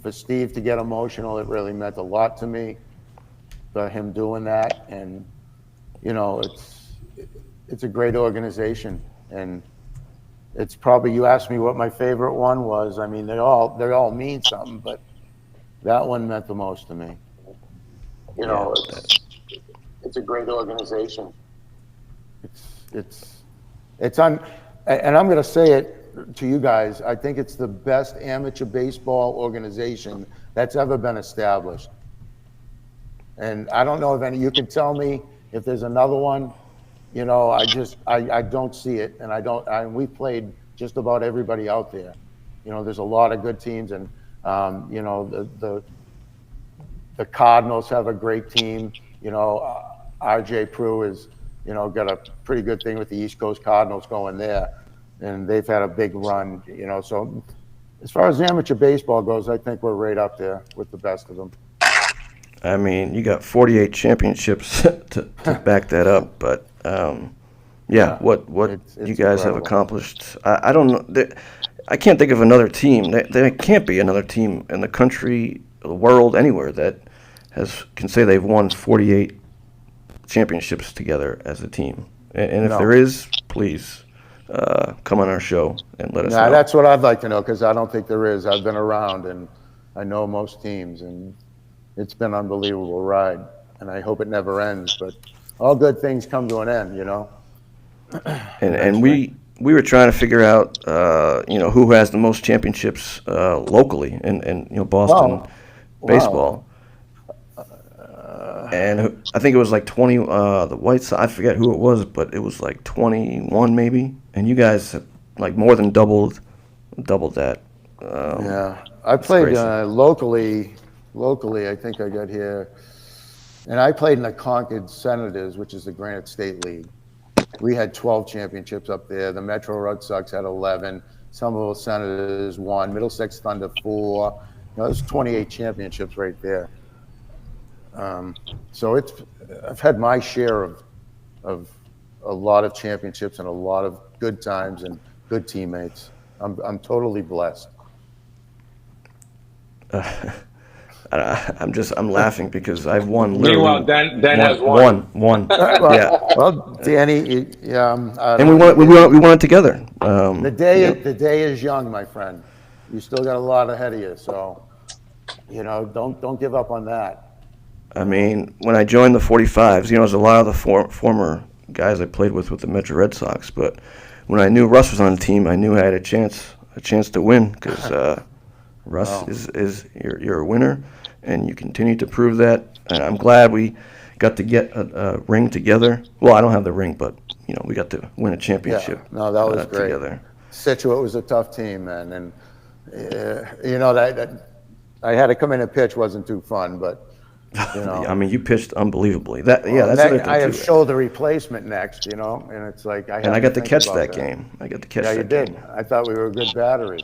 for Steve to get emotional, it really meant a lot to me. For him doing that, and it's a great organization, and it's probably, you asked me what my favorite one was. I mean, they all mean something, but that one meant the most to me. It's a great organization. And I'm going to say it to you guys. I think it's the best amateur baseball organization that's ever been established. And I don't know if you can tell me if there's another one. I don't see it, and we played just about everybody out there. There's a lot of good teams, and the Cardinals have a great team. RJ Prue is, got a pretty good thing with the East Coast Cardinals going there, and they've had a big run. So as far as amateur baseball goes, I think we're right up there with the best of them. I mean, you got 48 championships to back that up, but what it's you guys have incredible. accomplished, I don't know. I can't think of another team. There can't be another team in the country, the world, anywhere that can say they've won 48 championships together as a team. And if there is, please come on our show and let us know. That's what I'd like to know, because I don't think there is. I've been around, and I know most teams, and it's been an unbelievable ride, and I hope it never ends. But all good things come to an end, And we were trying to figure out, who has the most championships locally in Boston baseball. And I think it was like 20. The White Sox, I forget who it was, but it was like 21 maybe. And you guys have like more than doubled that. I played locally. I think I got here, and I played in the Concord Senators, which is the Granite State League. We had 12 championships up there. The Metro Red Sox had 11. Somerville Senators won. Middlesex Thunder 4. There's 28 championships right there. So I've had my share of a lot of championships and a lot of good times and good teammates. I'm totally blessed. I'm laughing because I've won literally. Meanwhile, Dan has won. One. Yeah. Well, Danny, And we won it together. the day is young, my friend. You still got a lot ahead of you, so don't give up on that. I mean, when I joined the 45s, there's a lot of the former guys I played with the Metro Red Sox, but when I knew Russ was on the team, I knew I had a chance to win, because Russ is you're a winner, and you continue to prove that. And I'm glad we got to get a ring together. Well, I don't have the ring, but we got to win a championship. Yeah. No, that was great. Together. Situate was a tough team, man, and that I had to come in and pitch wasn't too fun, but. I mean, you pitched unbelievably. That's another thing I have too. shoulder replacement next, and it's like I got to catch that game. I got to catch that you game. did. I thought we were a good battery.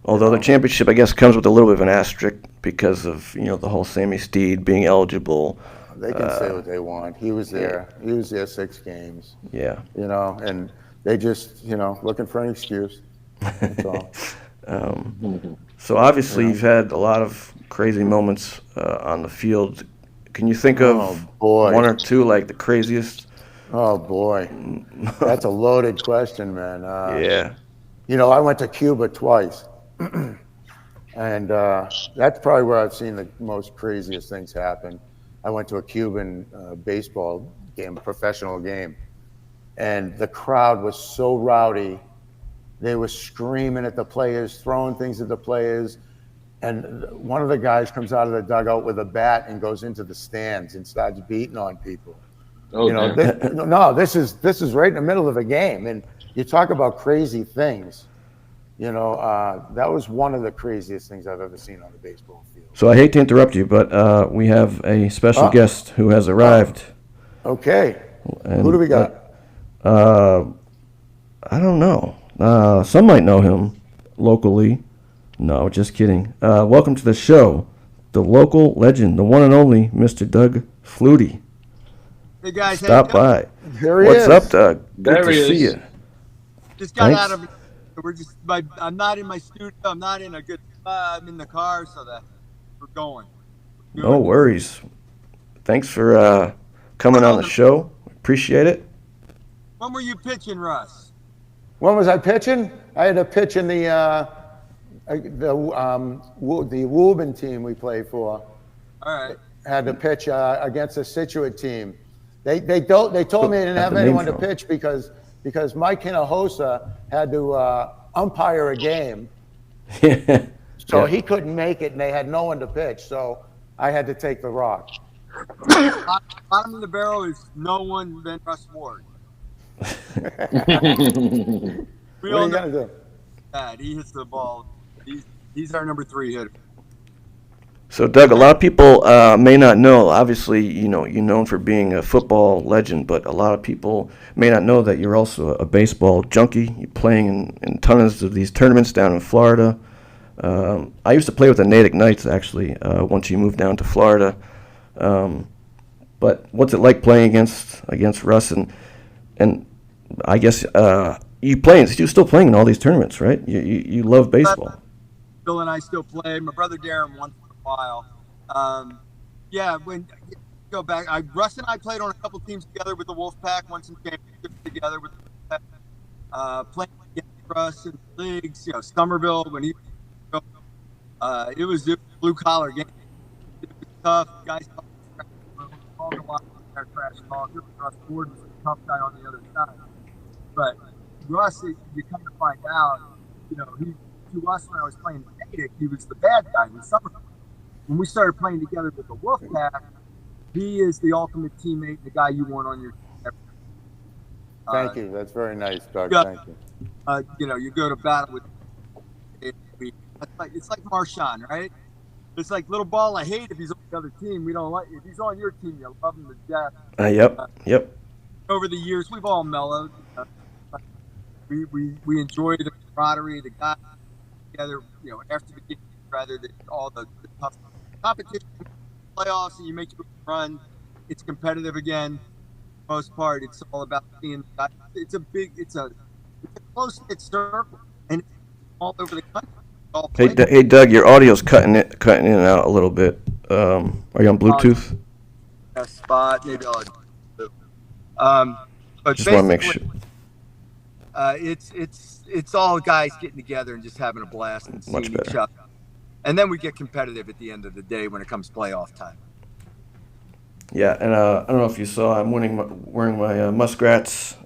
Although the championship, I guess, comes with a little bit of an asterisk because of the whole Sammy Steed being eligible. They can say what they want. He was there. He was there 6 games. Yeah. And they just looking for an excuse. That's all. So obviously you've had a lot of crazy moments on the field. Can you think of one or two, like the craziest? Oh boy, that's a loaded question, man. Yeah. I went to Cuba twice, and that's probably where I've seen the most craziest things happen. I went to a Cuban baseball game, professional game, and the crowd was so rowdy. They were screaming at the players, throwing things at the players. And one of the guys comes out of the dugout with a bat and goes into the stands and starts beating on people. Oh, You know, this is right in the middle of a game, and you talk about crazy things. You know, that was one of the craziest things I've ever seen on the baseball field. So I hate to interrupt you, but we have a special guest who has arrived. Okay. And, Who do we got? I don't know. Some might know him locally. No, just kidding. Welcome to the show, the local legend, the one and only Mr. Doug Flutie. Hey guys, Stop by. There he What's is. up, Doug? There Good he to see is. you. just got Thanks. out of. We're just. I'm not in my studio. I'm not in a good spot. I'm in the car, so that we're going. No worries. Thanks for coming on the show. Appreciate it. When were you pitching, Russ? When was I pitching? I had a pitch in the Woburn team we played for. All right. Had to pitch against a Situate team. They told me they didn't have anyone to pitch because Mike Hinojosa had to umpire a game, so he couldn't make it, and they had no one to pitch. So I had to take the rock. Bottom of the barrel is no one than Russ Ward. We What all are you know gonna do? that. He hits the ball. He's our number 3 hitter. So, Doug, a lot of people may not know. Obviously, you're known for being a football legend, but a lot of people may not know that you're also a baseball junkie. You're playing in tons of these tournaments down in Florida. I used to play with the Natick Knights, actually, once you moved down to Florida. But what's it like playing against Russ? And I guess you're still playing in all these tournaments, right? You love baseball. Bill and I still play. My brother Darren won for a while. Yeah, when you go back, Russ and I played on a couple teams together with the Wolfpack, won some championships together with the Wolfpack, playing against Russ in leagues, Somerville when he it was a blue collar game. It was tough. Guys talked a lot of their trash talk. Russ Ward was a tough guy on the other side. But Russ, you come to find out, to us when I was playing Natick, he was the bad guy in Somerville. When we started playing together with the Wolfpack, he is the ultimate teammate, the guy you want on your team. Thank you. That's very nice, Doug. Thank you. You go to battle with. It's like Marshawn, right? It's like little ball. I hate if he's on the other team. We don't like. If he's on your team, you love him to death. Yep. Over the years, we've all mellowed. We enjoy the camaraderie, the guys together. After the game, rather than all the tough competition, playoffs, and you make your run. It's competitive again. For the most part, it's all about seeing. It's a close-knit circle, and it's all over the country. Hey, Doug, your audio's cutting in and out a little bit. Are you on Bluetooth? A spot, maybe I'll. But Just want to make sure. It's all guys getting together and just having a blast and seeing each other. And then we get competitive at the end of the day when it comes playoff time. Yeah, and I don't know if you saw, I'm wearing my Muskrats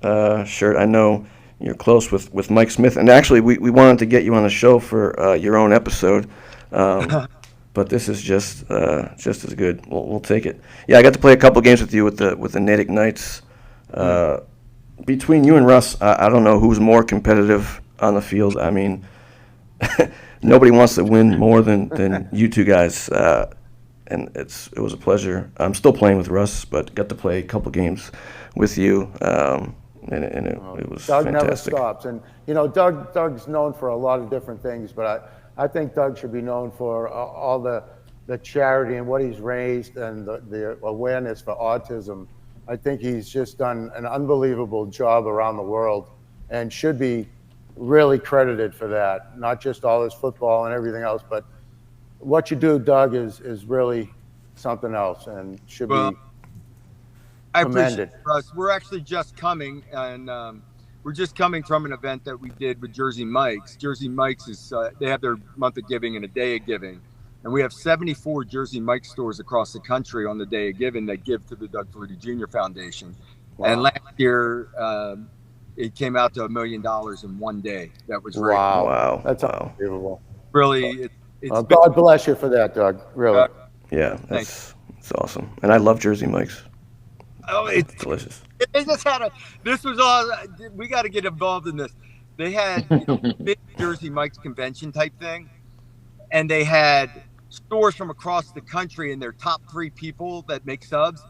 shirt. I know you're close with Mike Smith, and actually we wanted to get you on the show for your own episode, but this is just as good. We'll take it. Yeah, I got to play a couple games with you with the Natick Knights. Between you and Russ, I don't know who's more competitive on the field. I mean, nobody wants to win more than you two guys, and it was a pleasure. I'm still playing with Russ, but got to play a couple games with you, and it was Doug fantastic. never stops, and Doug's known for a lot of different things, but I think Doug should be known for all the charity and what he's raised and the awareness for autism. I think he's just done an unbelievable job around the world and should be really credited for that. Not just all his football and everything else, but what you do, Doug, is really something else and should be I commended. appreciate it, Russ. We're actually just coming, and we're just coming from an event that we did with Jersey Mike's. Jersey Mike's is they have their month of giving and a day of giving, And we have 74 Jersey Mike stores across the country on the day of giving that give to the Doug Flutie Jr. Foundation. Wow. And last year, it came out to $1 million in one day. That was great. Wow. Wow. That's wow. unbelievable. Really, Well, God bless you for that, Doug. Really. Yeah, that's awesome. And I love Jersey Mike's. Oh, It's delicious. They just had this was all, we got to get involved in this. They had big Jersey Mike's convention type thing, and they had stores from across the country and their top 3 people that make subs,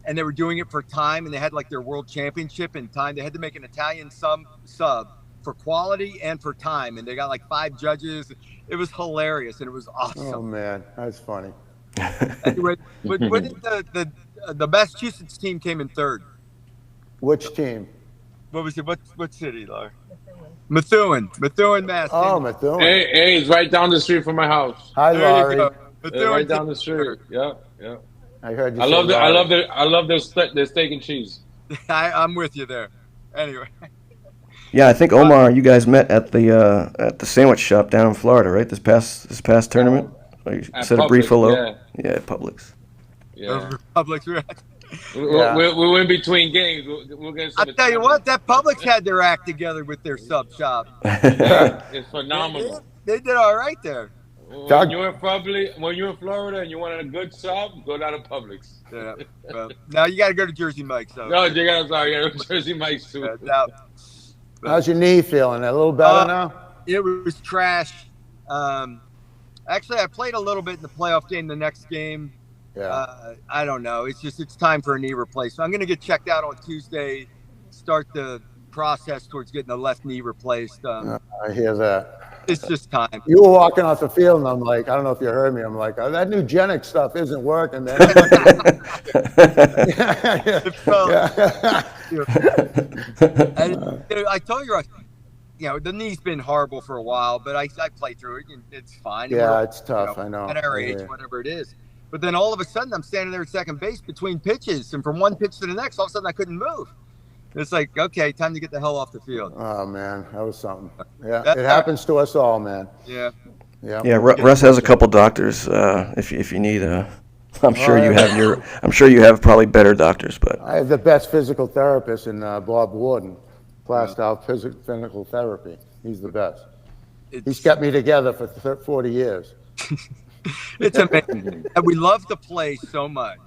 and they were doing it for time, and they had like their world championship in time. They had to make an Italian sub for quality and for time, and they got like 5 judges. It was hilarious, and it was awesome. Oh, man. That's funny. Anyway, what did the Massachusetts team came in 3rd? Which team? What was it? What city, Laura? Methuen, Mass. Oh, Methuen. Hey, it's right down the street from my house. Hi, There you Laurie. go. Yeah, right down the street. Yeah. I heard you I say love Laurie. I love their steak and cheese. I'm with you there. Anyway, Yeah, I think Omar, you guys met at the sandwich shop down in Florida, right? This past tournament. You At said a brief Publix, hello. yeah. Yeah, at Publix. Yeah. Publix. We're in between games. We'll get some I tell you what, that Publix had their act together with their sub shop. It's phenomenal. They did all right there. Doug- When you're in Florida and you want a good sub, go down to Publix. Yeah. Well, now you got to go to Jersey Mike's. So. No, you got Jersey Mike's too. How's your knee feeling? A little better now? It was trash. Actually, I played a little bit in the playoff game. The next game, Yeah. I don't know. It's time for a knee replacement. I'm going to get checked out on Tuesday. Start the process towards getting the left knee replaced. I hear that. It's just time. You were walking off the field, and I'm like, I don't know if you heard me. I'm like, oh, that Nugenic stuff isn't working, man. And, I told you, the knee's been horrible for a while, but I play through it, and it's fine. Yeah, it's tough. I know. At our age, whatever it is. But then all of a sudden, I'm standing there at second base between pitches, and from one pitch to the next, all of a sudden I couldn't move. It's like, okay, time to get the hell off the field. Oh, man, that was something. Yeah, it happens to us all, man. Yeah. Yeah. Yeah, Russ has a couple doctors. If you need, I'm sure you have I'm sure you have probably better doctors, but I have the best physical therapist in Bob Warden, Plastow Physical Therapy. He's the best. He's kept me together for 40 years. It's amazing. And we love to play so much.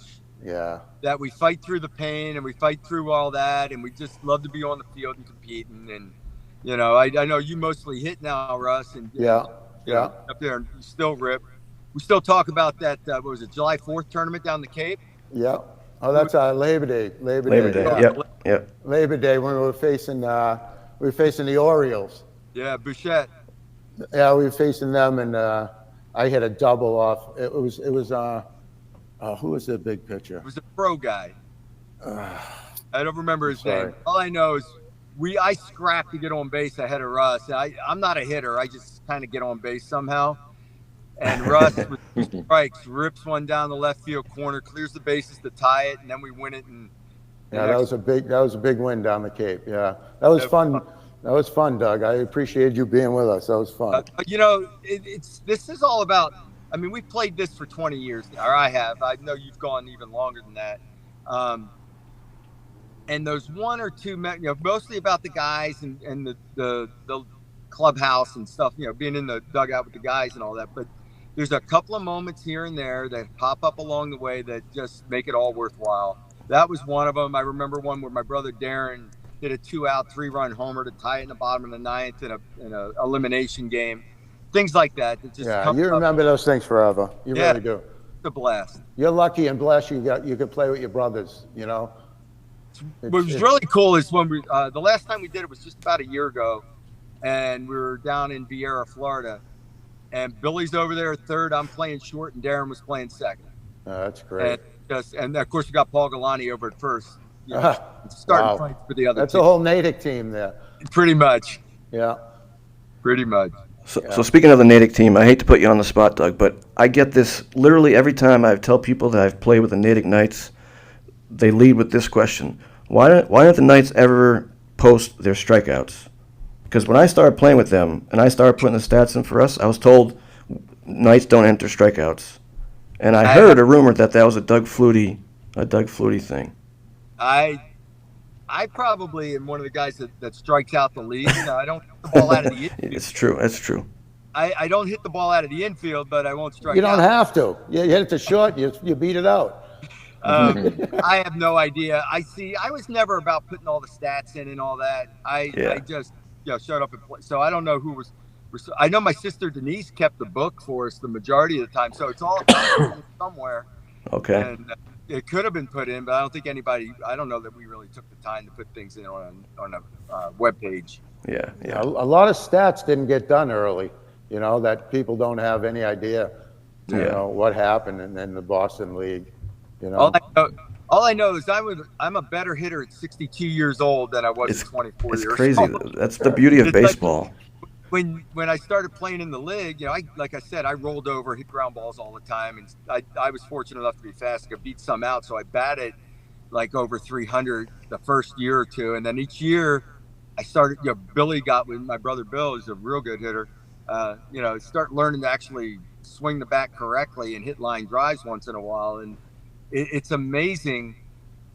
Yeah. That we fight through the pain and we fight through all that, and we just love to be on the field and competing. And I know you mostly hit now, Russ, and up there and you still rip. We still talk about that. What was it, July 4th tournament down the Cape? Yeah. Oh, that's Labor Day. Labor Day. Yeah. Yep. Labor Day when we were facing the Orioles. Yeah, Bouchette. Yeah, we were facing them, and I hit a double off. It was who was the big pitcher? It was a pro guy. I don't remember his Sorry. name. All I know is I scrapped to get on base ahead of Russ. I'm not a hitter. I just kind of get on base somehow. And Russ, with 2 strikes, rips one down the left field corner, clears the bases to tie it, and then we win it. And Yeah, that was a big win down the Cape. Yeah, that was fun. That was fun, Doug. I appreciate you being with us. That was fun. This is all about. I mean, we've played this for 20 years now, or I have. I know you've gone even longer than that. And those 1 or 2, mostly about the guys and the clubhouse and stuff, being in the dugout with the guys and all that. But there's a couple of moments here and there that pop up along the way that just make it all worthwhile. That was one of them. I remember one where my brother Darren hit a 2-out, 3-run homer to tie it in the bottom of the 9th in a elimination game. Things like that. Yeah, you remember those things forever. You really do. It's a blast. You're lucky and blessed you could play with your brothers, What was really cool is when the last time we did it was just about a year ago, and we were down in Vieira, Florida, and Billy's over there at third. I'm playing short, and Darren was playing second. That's great. And of course, we got Paul Galani over at first. Starting fights for the other That's team. a whole Natick team there. Pretty much. Yeah. Pretty much. So speaking of the Natick team, I hate to put you on the spot, Doug, but I get this literally every time I tell people that I've played with the Natick Knights. They lead with this question: Why don't the Knights ever post their strikeouts? Because when I started playing with them and I started putting the stats in for us, I was told Knights don't enter strikeouts. And I heard a rumor that was a Doug Flutie thing. I probably am one of the guys that strikes out the lead. I don't hit the ball out of the infield. It's true. That's true. I don't hit the ball out of the infield, but I won't strike out. You don't have to. You hit it to short, you beat it out. I have no idea. I was never about putting all the stats in and all that. I just showed up and played. So I don't know who was. I know my sister Denise kept the book for us the majority of the time, so it's all somewhere. Okay. And it could have been put in, but I don't think anybody. I don't know that we really took the time to put things in on a web page. Yeah. A lot of stats didn't get done early. That people don't have any idea. You know what happened in the Boston League. All I know is I'm a better hitter at 62 years old than I was at 24 years old. It's crazy. That's the beauty of baseball. Like, when I started playing in the league, like I said, I rolled over, hit ground balls all the time, and I was fortunate enough to be fast. I could beat some out, so I batted like over 300 the first year or two, and then each year I started. Billy got with my brother Bill, who's a real good hitter. Start learning to actually swing the bat correctly and hit line drives once in a while, and it's amazing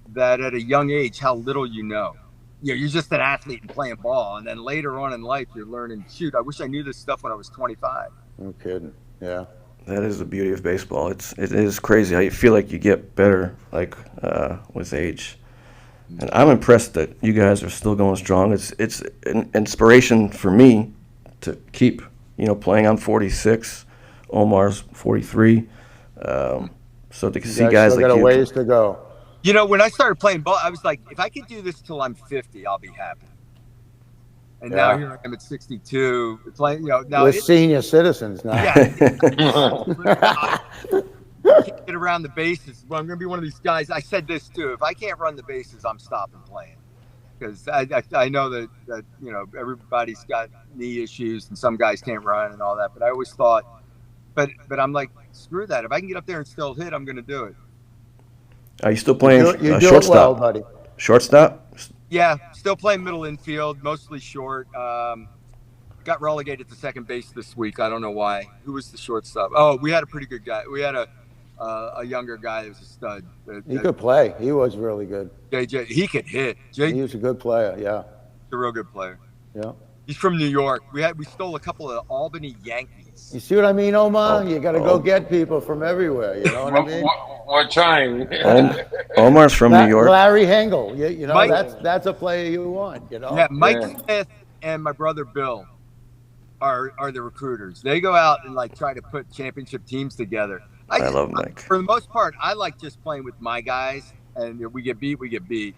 that at a young age how little you know. You're just an athlete and playing ball, and then later on in life you're learning. Shoot, I wish I knew this stuff when I was 25. No kidding. Yeah. That is the beauty of baseball. It is crazy how you feel like you get better with age. And I'm impressed that you guys are still going strong. It's an inspiration for me to keep playing. I'm 46, Omar's 43. So to see guys like you. Got a ways to go. When I started playing ball, I was like, if I could do this till I'm 50, I'll be happy. And now here I am at 62, playing. Now we're senior citizens now. Yeah. I can't get around the bases. Well, I'm going to be one of these guys. I said this too. If I can't run the bases, I'm stopping playing, because I know that everybody's got knee issues and some guys can't run and all that. But I always thought, but I'm like, screw that. If I can get up there and still hit, I'm going to do it. Are you still playing you do shortstop? It well, buddy. Shortstop? Yeah, still playing middle infield, mostly short. Got relegated to second base this week. I don't know why. Who was the shortstop? Oh, we had a pretty good guy. We had a younger guy that was a stud. He could play. He was really good. JJ, he could hit. He was a good player. Yeah. He's a real good player. Yeah. He's from New York. We stole a couple of Albany Yankees. You see what I mean, Omar? You got to go get people from everywhere. You know what I mean? We're trying. Omar's from New York. Larry Hengel. Mike, that's a player you want. Yeah, Mike Smith and my brother Bill are the recruiters. They go out and try to put championship teams together. I love Mike. For the most part, I like just playing with my guys, and if we get beat, we get beat.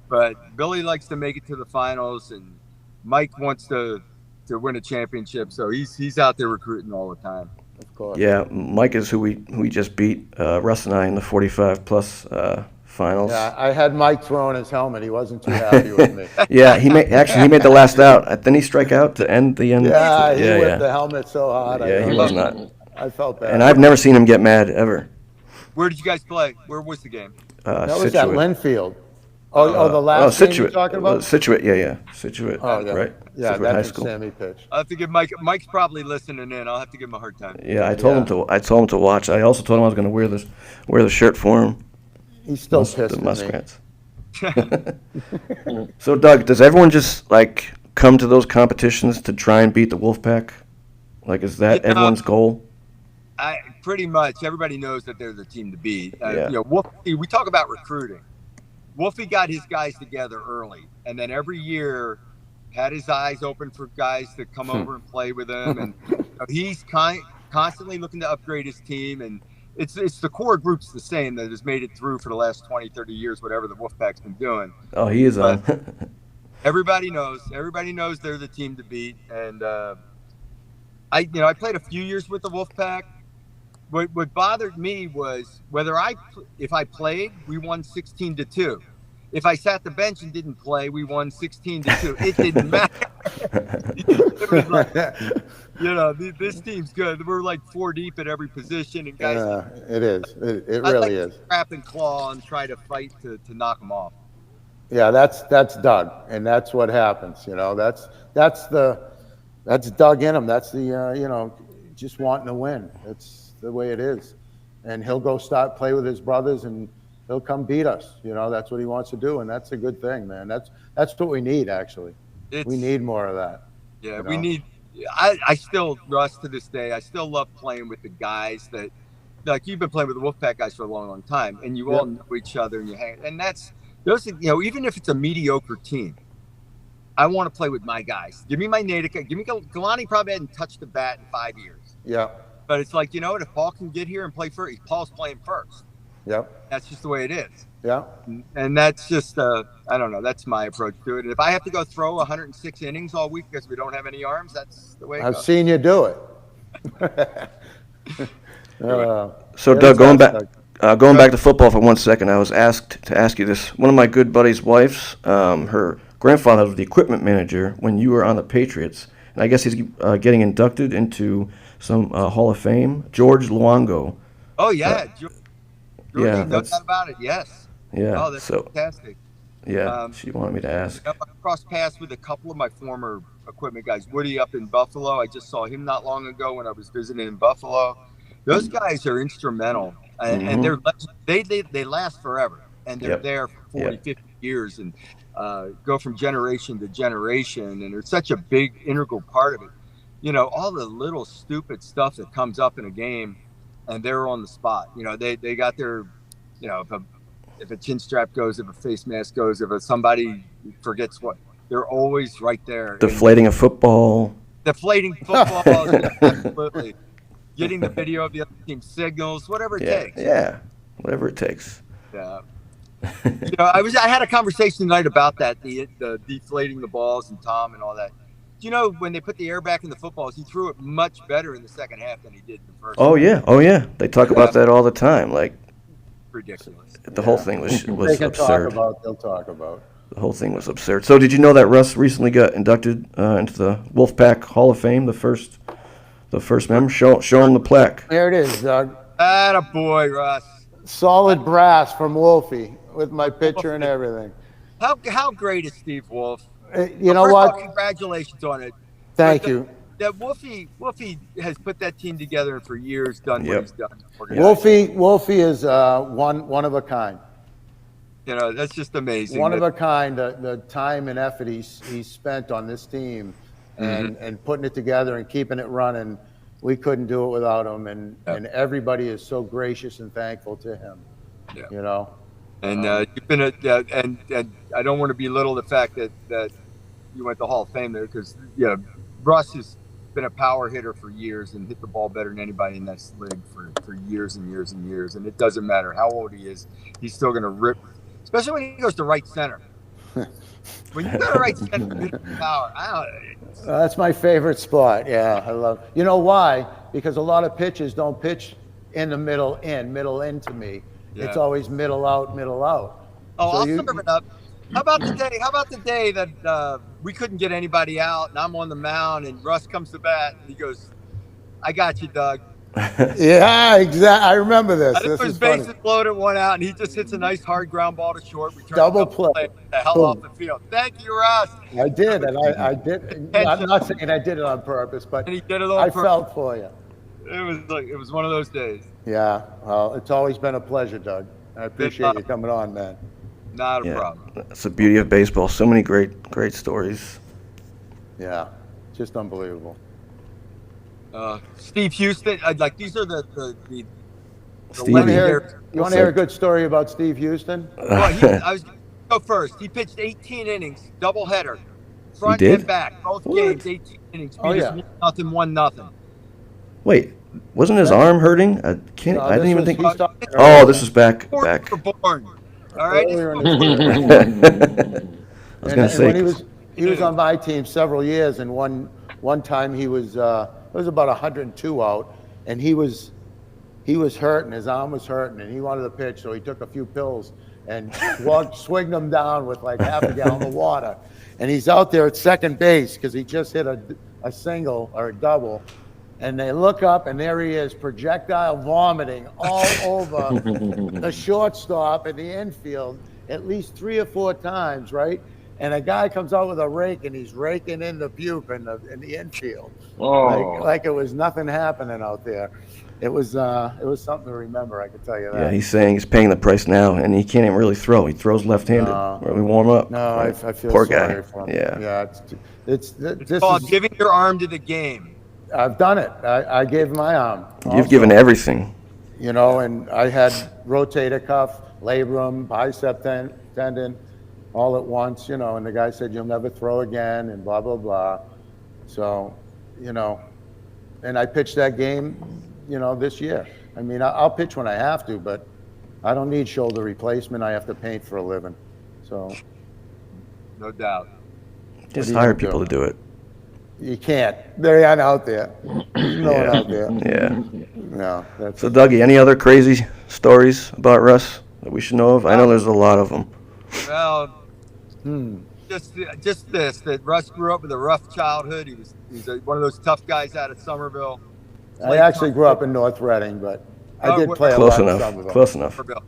But Billy likes to make it to the finals, and Mike wants to win a championship, so he's out there recruiting all the time. Of course. Yeah, Mike is who we just beat, Russ and I, in the 45-plus finals. Yeah, I had Mike throwing his helmet. He wasn't too happy with me. Yeah, he made the last out. Didn't he strike out to end the end? Yeah, he whipped the helmet so hard. Yeah, he was not. I felt bad. And I've never seen him get mad ever. Where did you guys play? Where was the game? That was at Linfield. The last game you're talking about? Situate, yeah. Situate, right? Yeah, Situate High that's School. Sammy pitch. I'll have to give Mike's probably listening in. I'll have to give him a hard time. Yeah, I told him to watch. I also told him I was going to wear the shirt for him. He's still pissed The at me. Muskrats. So, Doug, does everyone just come to those competitions to try and beat the Wolfpack? Is that everyone's goal? Pretty much. Everybody knows that they're the team to beat. Wolfie, we talk about recruiting. Wolfie got his guys together early, and then every year had his eyes open for guys to come over and play with him. And he's constantly looking to upgrade his team. And it's the core group's the same that has made it through for the last 20, 30 years, whatever the Wolfpack's been doing. Oh, he is on. Everybody knows they're the team to beat. And I played a few years with the Wolfpack. What bothered me was if I played, we won 16-2. If I sat the bench and didn't play, we won 16-2. It didn't matter. It was this team's good. We're 4 deep at every position, and guys. It is. It really is. Scrap and claw and try to fight to knock them off. Yeah, that's Doug, and that's what happens. That's Doug in him. That's the just wanting to win. That's the way it is. And he'll go play with his brothers, and he'll come beat us. That's what he wants to do, and that's a good thing, man. That's what we need, actually. We need more of that. Yeah, we need. I still, Russ, to this day, I still love playing with the guys that, like, you've been playing with the Wolfpack guys for a long, long time, and you all know each other, and you hang. And that's those. Even if it's a mediocre team, I want to play with my guys. Give me my Natick. Give me Galani. Probably hadn't touched the bat in 5 years. Yeah. But it's like, what? If Paul can get here and play first, Paul's playing first. Yep. That's just the way it is. Yeah. And that's just, I don't know. That's my approach to it. And if I have to go throw 106 innings all week because we don't have any arms, that's the way it goes. I've seen you do it. So, Doug, going back to football for 1 second, I was asked to ask you this. One of my good buddy's wives, her grandfather was the equipment manager when you were on the Patriots. And I guess he's getting inducted into some Hall of Fame. George Luongo. Oh, yeah. Yeah, no doubt about it. Yes. Yeah. Oh, that's fantastic. Yeah, she wanted me to ask. I crossed paths with a couple of my former equipment guys. Woody up in Buffalo. I just saw him not long ago when I was visiting in Buffalo. Those guys are instrumental, and they last forever, and they're there for 40, 50 years, and go from generation to generation, and they're such a big integral part of it. All the little stupid stuff that comes up in a game, and they're on the spot. They got their, if a chin strap goes, if a face mask goes, if somebody forgets what, they're always right there. Deflating a football. Deflating footballs, absolutely. Getting the video of the other team's signals, whatever it takes. Yeah, whatever it takes. Yeah. I had a conversation tonight about that, the deflating the balls and Tom and all that. When they put the air back in the footballs, he threw it much better in the second half than he did in the first. Oh yeah. They talk about that all the time. Like, ridiculous. The whole thing was they can absurd. They'll talk about. The whole thing was absurd. So did you know that Russ recently got inducted into the Wolfpack Hall of Fame, the first member? Show him the plaque. There it is, Doug. Attaboy, Russ. Solid brass from Wolfie with my picture and everything. How great is Steve Wolf? You know what? Congratulations on it. Thank you. That Wolfie has put that team together and for years done what he's done. Wolfie is one of a kind. That's just amazing. One of a kind. The time and effort he's spent on this team and putting it together and keeping it running. We couldn't do it without him, and everybody is so gracious and thankful to him. Yeah. And you've been and I don't want to belittle the fact that you went to Hall of Fame there, because Russ has been a power hitter for years and hit the ball better than anybody in this league for years and years and years. And it doesn't matter how old he is, he's still going to rip, especially when he goes to right center. When you go to right center, hit power. That's my favorite spot. Yeah, I love. You know why? Because a lot of pitchers don't pitch in the middle in to me. Yeah. It's always middle out. Oh, so I'll serve it up. How about the day that we couldn't get anybody out, and I'm on the mound, and Russ comes to bat, and he goes, "I got you, Doug." Yeah, exactly. I remember this. This was bases loaded, 1 out, and he just hits a nice hard ground ball to short. We double play. The hell off the field. Thank you, Russ. I did, and I did. I'm not saying I did it on purpose, but and he did it on purpose. Felt for you. It was one of those days. Yeah. Well, it's always been a pleasure, Doug. I appreciate you coming on, man. Not a problem. That's the beauty of baseball. So many great stories. Yeah, just unbelievable. Steve Houston, these are the you want to hear a good story about Steve Houston? Well, I was going to go first. He pitched 18 innings, doubleheader, front and back, both games, 18 innings. Beat us 1-0. Wait, wasn't his arm hurting? I didn't even think. This is back. Born. All right. I was going to say. When he was on my team several years, and one time he was it was about 102 out, and he was hurting. His arm was hurting, and he wanted to pitch, so he took a few pills and swinged them down with like half a gallon of water. And he's out there at second base because he just hit a single or a double. And they look up, and there he is, projectile vomiting all over the shortstop and the infield at least 3 or 4 times, right? and a guy comes out with a rake and he's raking in the bupe in the infield, Oh, like it was nothing happening out there. It was something to remember. I can tell you that. Yeah, he's saying he's paying the price now, and he can't even really throw. He throws left-handed. Where we warm up. No, Right? I feel Poor sorry guy. for him. Yeah. Yeah, this called is, giving your arm to the game. I've done it. I gave my arm. You've also, given everything. and I had rotator cuff, labrum, bicep tendon, all at once. And the guy said you'll never throw again, and blah blah blah. So, and I pitched that game, this year. I mean, I'll pitch when I have to, but I don't need shoulder replacement. I have to paint for a living. So, No doubt. Just are you hire gonna people do? to do it. you can't. They aren't out there. There's no one out there. Yeah. No, that's So, Dougie, any other crazy stories about Russ that we should know of? I know there's a lot of them. Well, just this, that Russ grew up with a rough childhood. He's one of those tough guys out of Somerville. I actually grew up in North Reading, but I did play a Close lot in enough. Somerville. Close enough. Somerville.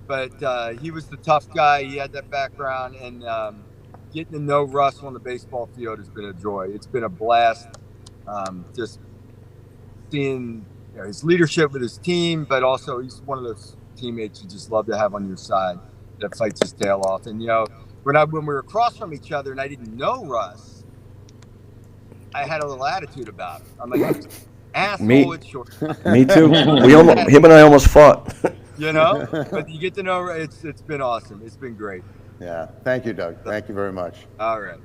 But he was the tough guy. He had that background, and getting to know Russ on the baseball field has been a joy. It's been a blast. Just seeing his leadership with his team, but also he's one of those teammates you just love to have on your side that fights his tail off. And when we were across from each other and I didn't know Russ, I had a little attitude about him. I'm like, asshole, it's short. Me too. Him and I almost fought. But you get to know, it's been awesome. It's been great. Yeah. Thank you, Doug. Thank you very much. All right.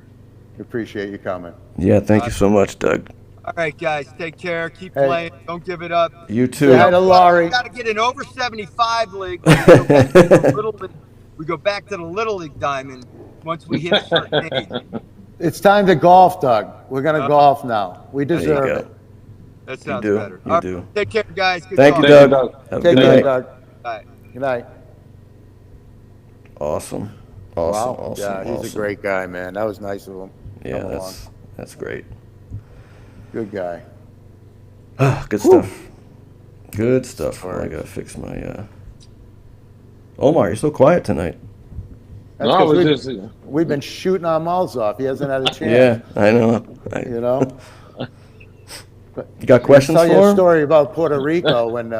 Appreciate you coming. Yeah, thank you so much, Doug. All right, guys, take care. Keep playing. Don't give it up. You too. Say hi to Laurie. We got to get an over 75 league. We go back to the little league diamond once we hit a certain age. It's time to golf, Doug. We're going to golf now. We deserve go. it. That sounds do. better. You All do. right, take care, guys. Good Thank you, talking. Doug. Have a Take good care, night. Doug. Bye. Good night. Awesome. Wow. Yeah, he's a great guy, man. That was nice of him. Yeah, Come along. that's great. Good guy. Good stuff. Good stuff. Well, I gotta fix my. Omar, you're so quiet tonight. That's No, 'cause it's just we've been shooting our mouths off. He hasn't had a chance. Yeah, I know. You know? You got questions I'll tell for you a him? story about Puerto Rico when we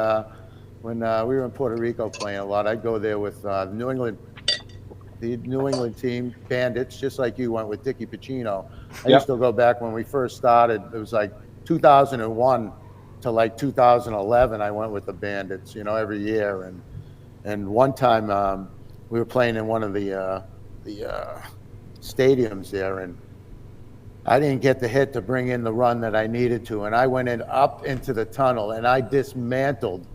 were in Puerto Rico playing a lot. I'd go there with the New England team, Bandits, just like you went with Dickie Pacino. I used to go back when we first started. It was like 2001 to like 2011. I went with the Bandits, every year. And one time we were playing in one of the stadiums there, and I didn't get the hit to bring in the run that I needed to, and I went up into the tunnel and I dismantled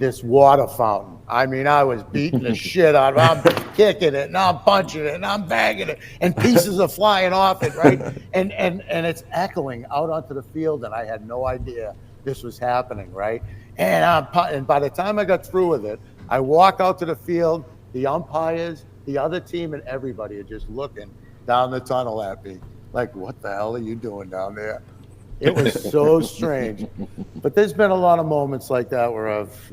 this water fountain. I mean, I was beating the shit out of it. I'm kicking it and I'm punching it and I'm banging it, and pieces are flying off it, right? And it's echoing out onto the field, and I had no idea this was happening, right? And by the time I got through with it, I walk out to the field, the umpires, the other team, and everybody are just looking down the tunnel at me. Like, what the hell are you doing down there? It was so strange. But there's been a lot of moments like that where I've,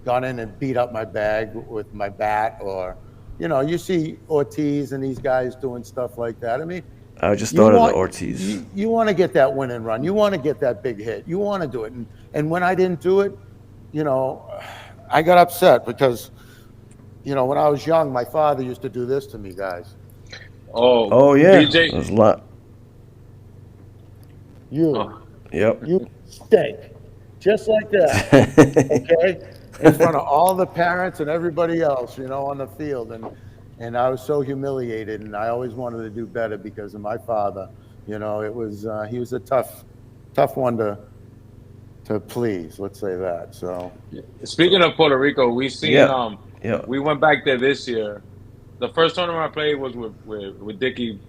gone in and beat up my bag with my bat, or, you see Ortiz and these guys doing stuff like that. I mean, I just thought of the Ortiz. You want to get that win and run. You want to get that big hit. You want to do it. And when I didn't do it, I got upset because, when I was young, my father used to do this to me, guys. Oh yeah. DJ. There's a lot. Yep. You stink. Just like that. Okay? In front of all the parents and everybody else, on the field. And I was so humiliated, and I always wanted to do better because of my father. It was he was a tough one to please, let's say that. So Speaking of Puerto Rico, we seen we went back there this year. The first tournament I played was with Dickie.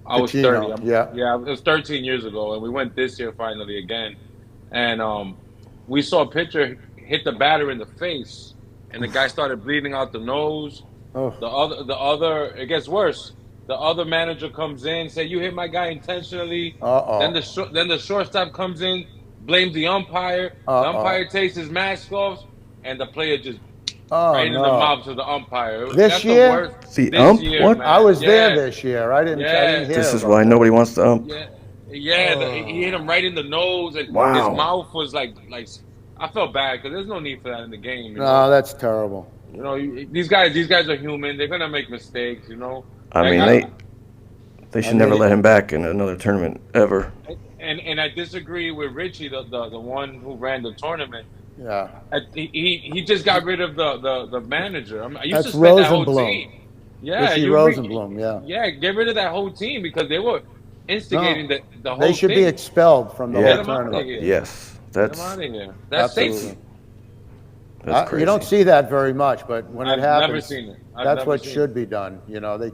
I was 30. Yeah, it was 13 years ago, and we went this year finally again. And we saw a pitcher hit the batter in the face, and the guy started bleeding out the nose. Oh. The other, it gets worse. The other manager comes in, say, "You hit my guy intentionally." Then the shortstop comes in, blames the umpire. The umpire takes his mask off, and the player just Oh, right in the no. mouth to the umpire. This That's year? the worst. The This ump? year, What? man. I was there Yeah. this year. I didn't hear This is about why that. nobody wants to ump. Yeah. He hit him right in the nose, and his Wow. mouth was like. I felt bad because there's no need for that in the game. You No, know, that's terrible. these guys are human. They're gonna make mistakes. You know, I Like, mean, they should never mean- let him back in another tournament ever. and I disagree with Richie, the one who ran the tournament. Yeah. He just got rid of the manager. You That's suspend that whole Rosenblum. team. Yeah, Richie you Rosenblum, yeah. Yeah, get rid of that whole team because they were instigating the whole They should thing. be expelled from the Yeah. Get whole them out of tournament. here. Yes, Get that's them out of here. That's Absolutely. safety. that's crazy. You don't see that very much, but when I've it happens, never seen it. I've that's never what seen should be done. You know, they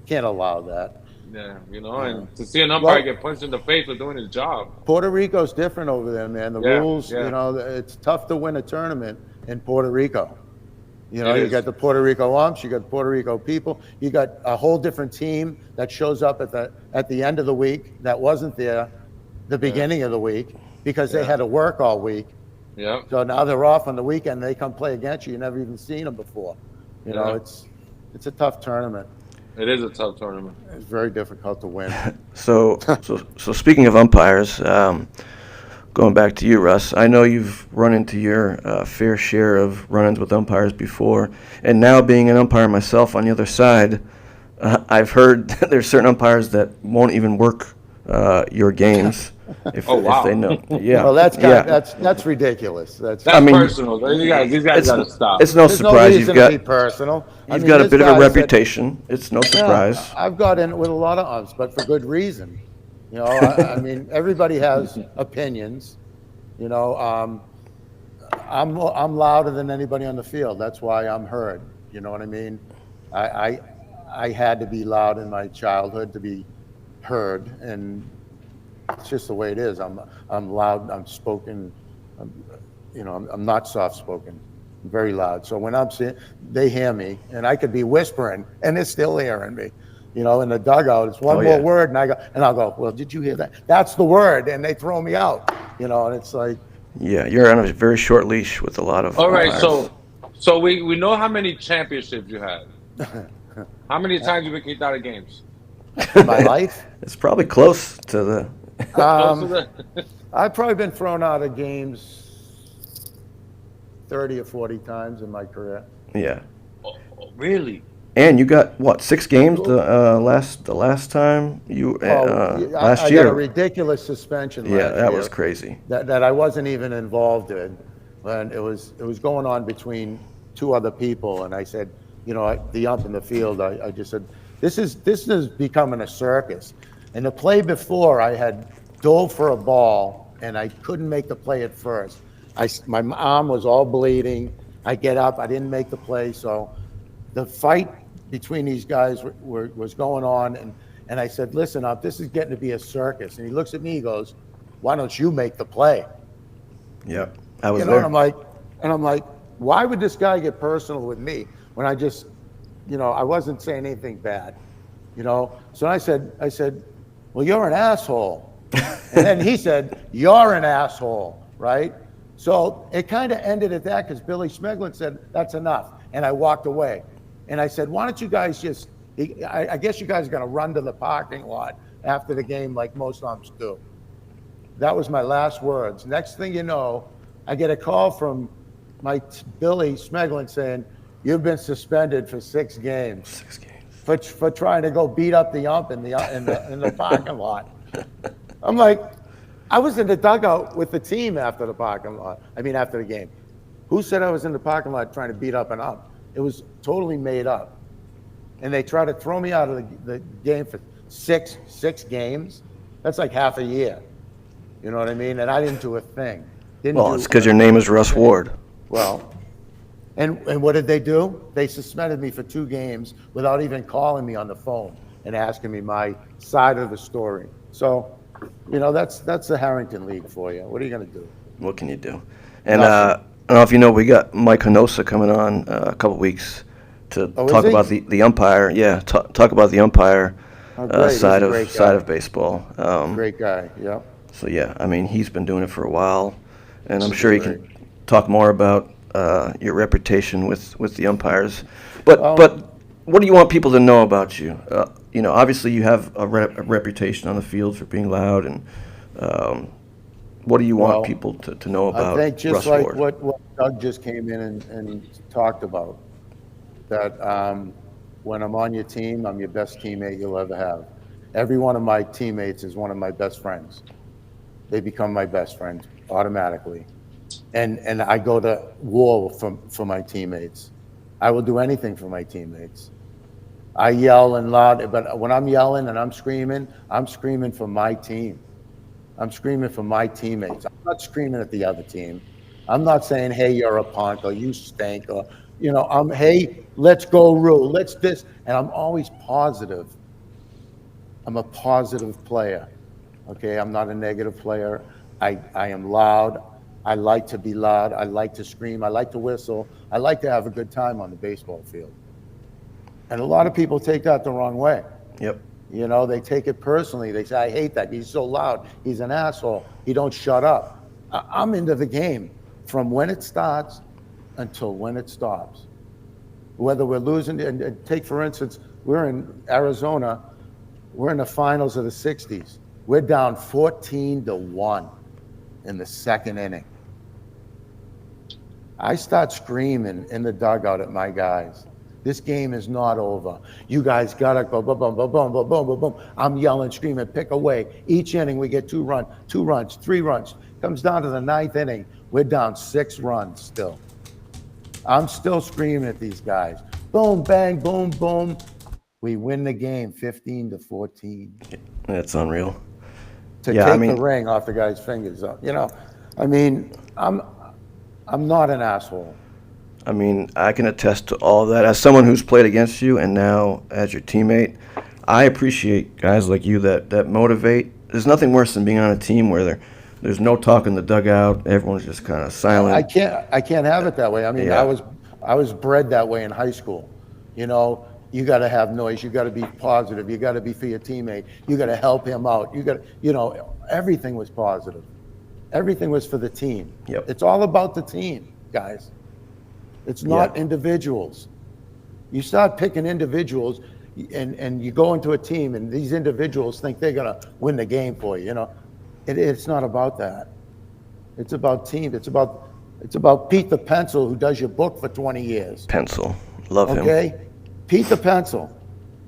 can't allow that. Yeah, and to see an umpire Well- get punched in the face for doing his job. Puerto Rico's different over there, man. The Yeah, rules, yeah. you know, it's tough to win a tournament in Puerto Rico. You know, It you is. got the Puerto Rico umps, you got Puerto Rico people, you got a whole different team that shows up at the end of the week that wasn't there the beginning of the week because they had to work all week. Yeah. So now they're off on the weekend. They come play against you. You never even seen them before. You know, Yeah. it's a tough tournament. It is a tough tournament. It's very difficult to win. So speaking of umpires, going back to you, Russ, I know you've run into your fair share of run-ins with umpires before, and now being an umpire myself on the other side, I've heard there's certain umpires that won't even work your games if they know. Yeah. Well, that's yeah. that's ridiculous. That's That's mean, personal. These guys got to stop. It's no there's no surprise reason you've to be got personal. I you've mean, got a this bit of a guy said- reputation. It's no surprise. Yeah, I've got in with a lot of umps, but for good reason. You know, I mean, everybody has opinions. You know, I'm louder than anybody on the field. That's why I'm heard. You know what I mean? I had to be loud in my childhood to be heard, and it's just the way it is. I'm loud. I'm spoken. I'm not soft spoken. I'm very loud. So when I'm saying, they hear me, and I could be whispering, and they're still hearing me. You know, in the dugout, it's one more word, and I'll go, well, did you hear that? That's the word, and they throw me out. You know, and it's like, Yeah, you're on a very short leash with a lot of All right, umpires. so we know how many championships you had. How many times you been kicked out of games? in my life, It's probably close to the Close to the- I've probably been thrown out of games 30 or 40 times in my career. yeah. Oh, really? And you got what 6 games the last time you last I year? got a ridiculous suspension Yeah, last that year was crazy. that I wasn't even involved in. And it was going on between 2 other people. And I said, you know, the ump in the field, I just said, this is becoming a circus. And the play before, I had dove for a ball, and I couldn't make the play at first. My arm was all bleeding. I get up, I didn't make the play. So the fight between these guys was going on. And I said, listen up, this is getting to be a circus. And he looks at me, he goes, why don't you make the play? Yep, I was You know, there. and I'm like, why would this guy get personal with me when I just, you know, I wasn't saying anything bad, you know? So I said, well, you're an asshole. And then he said, you're an asshole, right? So it kind of ended at that because Billy Smeglin said, that's enough. And I walked away. And I said, why don't you guys just, I guess you guys are going to run to the parking lot after the game like most umps do. That was my last words. Next thing you know, I get a call from Billy Smeglin saying, you've been suspended for 6 games. 6 games. For trying to go beat up the ump in the parking lot. I'm like, I was in the dugout with the team after the game. Who said I was in the parking lot trying to beat up an ump? It was totally made up. And they tried to throw me out of the game for six games. That's like half a year. You know what I mean? And I didn't do a thing. Well, it's because your name is Russ Ward. Well, and what did they do? They suspended me for 2 games without even calling me on the phone and asking me my side of the story. So, you know, that's the Harrington League for you. What are you going to do? What can you do? And I don't know if you know, we got Mike Hanosa coming on a couple weeks to talk is he? about the umpire. Yeah, talk about the umpire great. He's side a of great guy. baseball. Great guy, yeah. So yeah, I mean, he's been doing it for a while, and I'm He's sure he great. can talk more about your reputation with the umpires. But Well- but what do you want people to know about you? Obviously you have a reputation on the field for being loud, and what do you want Well, people to know about I think just Russ like Ward? what Doug just came in and talked about, that when I'm on your team, I'm your best teammate you'll ever have. Every one of my teammates is one of my best friends. They become my best friends automatically. And I go to war for my teammates. I will do anything for my teammates. I yell and loud, but when I'm yelling and I'm screaming for my team. I'm screaming for my teammates. I'm not screaming at the other team. I'm not saying, hey, you're a punk or you stink or, hey, let's go, Rue, let's this. And I'm always positive. I'm a positive player. Okay, I'm not a negative player. I am loud. I like to be loud. I like to scream. I like to whistle. I like to have a good time on the baseball field. And a lot of people take that the wrong way. Yep. They take it personally. They say, I hate that. He's so loud. He's an asshole. He don't shut up. I'm into the game from when it starts until when it stops. Whether we're losing, and take, for instance, we're in Arizona. We're in the finals of the 60s. We're down 14-1 in the second inning. I start screaming in the dugout at my guys. This game is not over. You guys gotta go, boom, boom, boom, boom, boom, boom, boom, boom. I'm yelling, screaming, pick away. Each inning we get 2 runs, 3 runs. Comes down to the 9th inning. We're down 6 runs still. I'm still screaming at these guys. Boom, bang, boom, boom. We win the game 15-14. That's unreal. To take the ring off the guy's fingers. I'm not an asshole. I mean, I can attest to all of that. As someone who's played against you and now as your teammate, I appreciate guys like you that motivate. There's nothing worse than being on a team where there's no talk in the dugout. Everyone's just kind of silent. I can't have it that way. I mean, Yeah. I was bred that way in high school. You got to have noise. You got to be positive. You got to be for your teammate. You got to help him out. Everything was positive. Everything was for the team. Yep. It's all about the team, guys. It's not individuals. You start picking individuals, and you go into a team, and these individuals think they're gonna win the game for you. It's not about that. It's about team. It's about Pete the Pencil, who does your book for 20 years. Pencil. Love him. Okay, Pete the Pencil,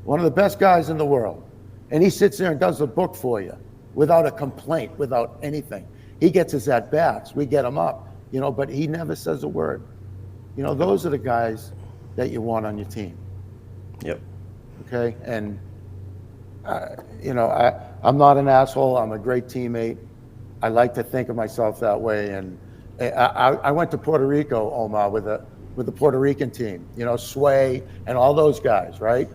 one of the best guys in the world, and he sits there and does the book for you without a complaint, without anything. He gets his at bats. We get him up, but he never says a word. Those are the guys that you want on your team. Yep. Okay, and I'm not an asshole. I'm a great teammate. I like to think of myself that way. And I went to Puerto Rico, Omar, with the Puerto Rican team. Sway and all those guys, right?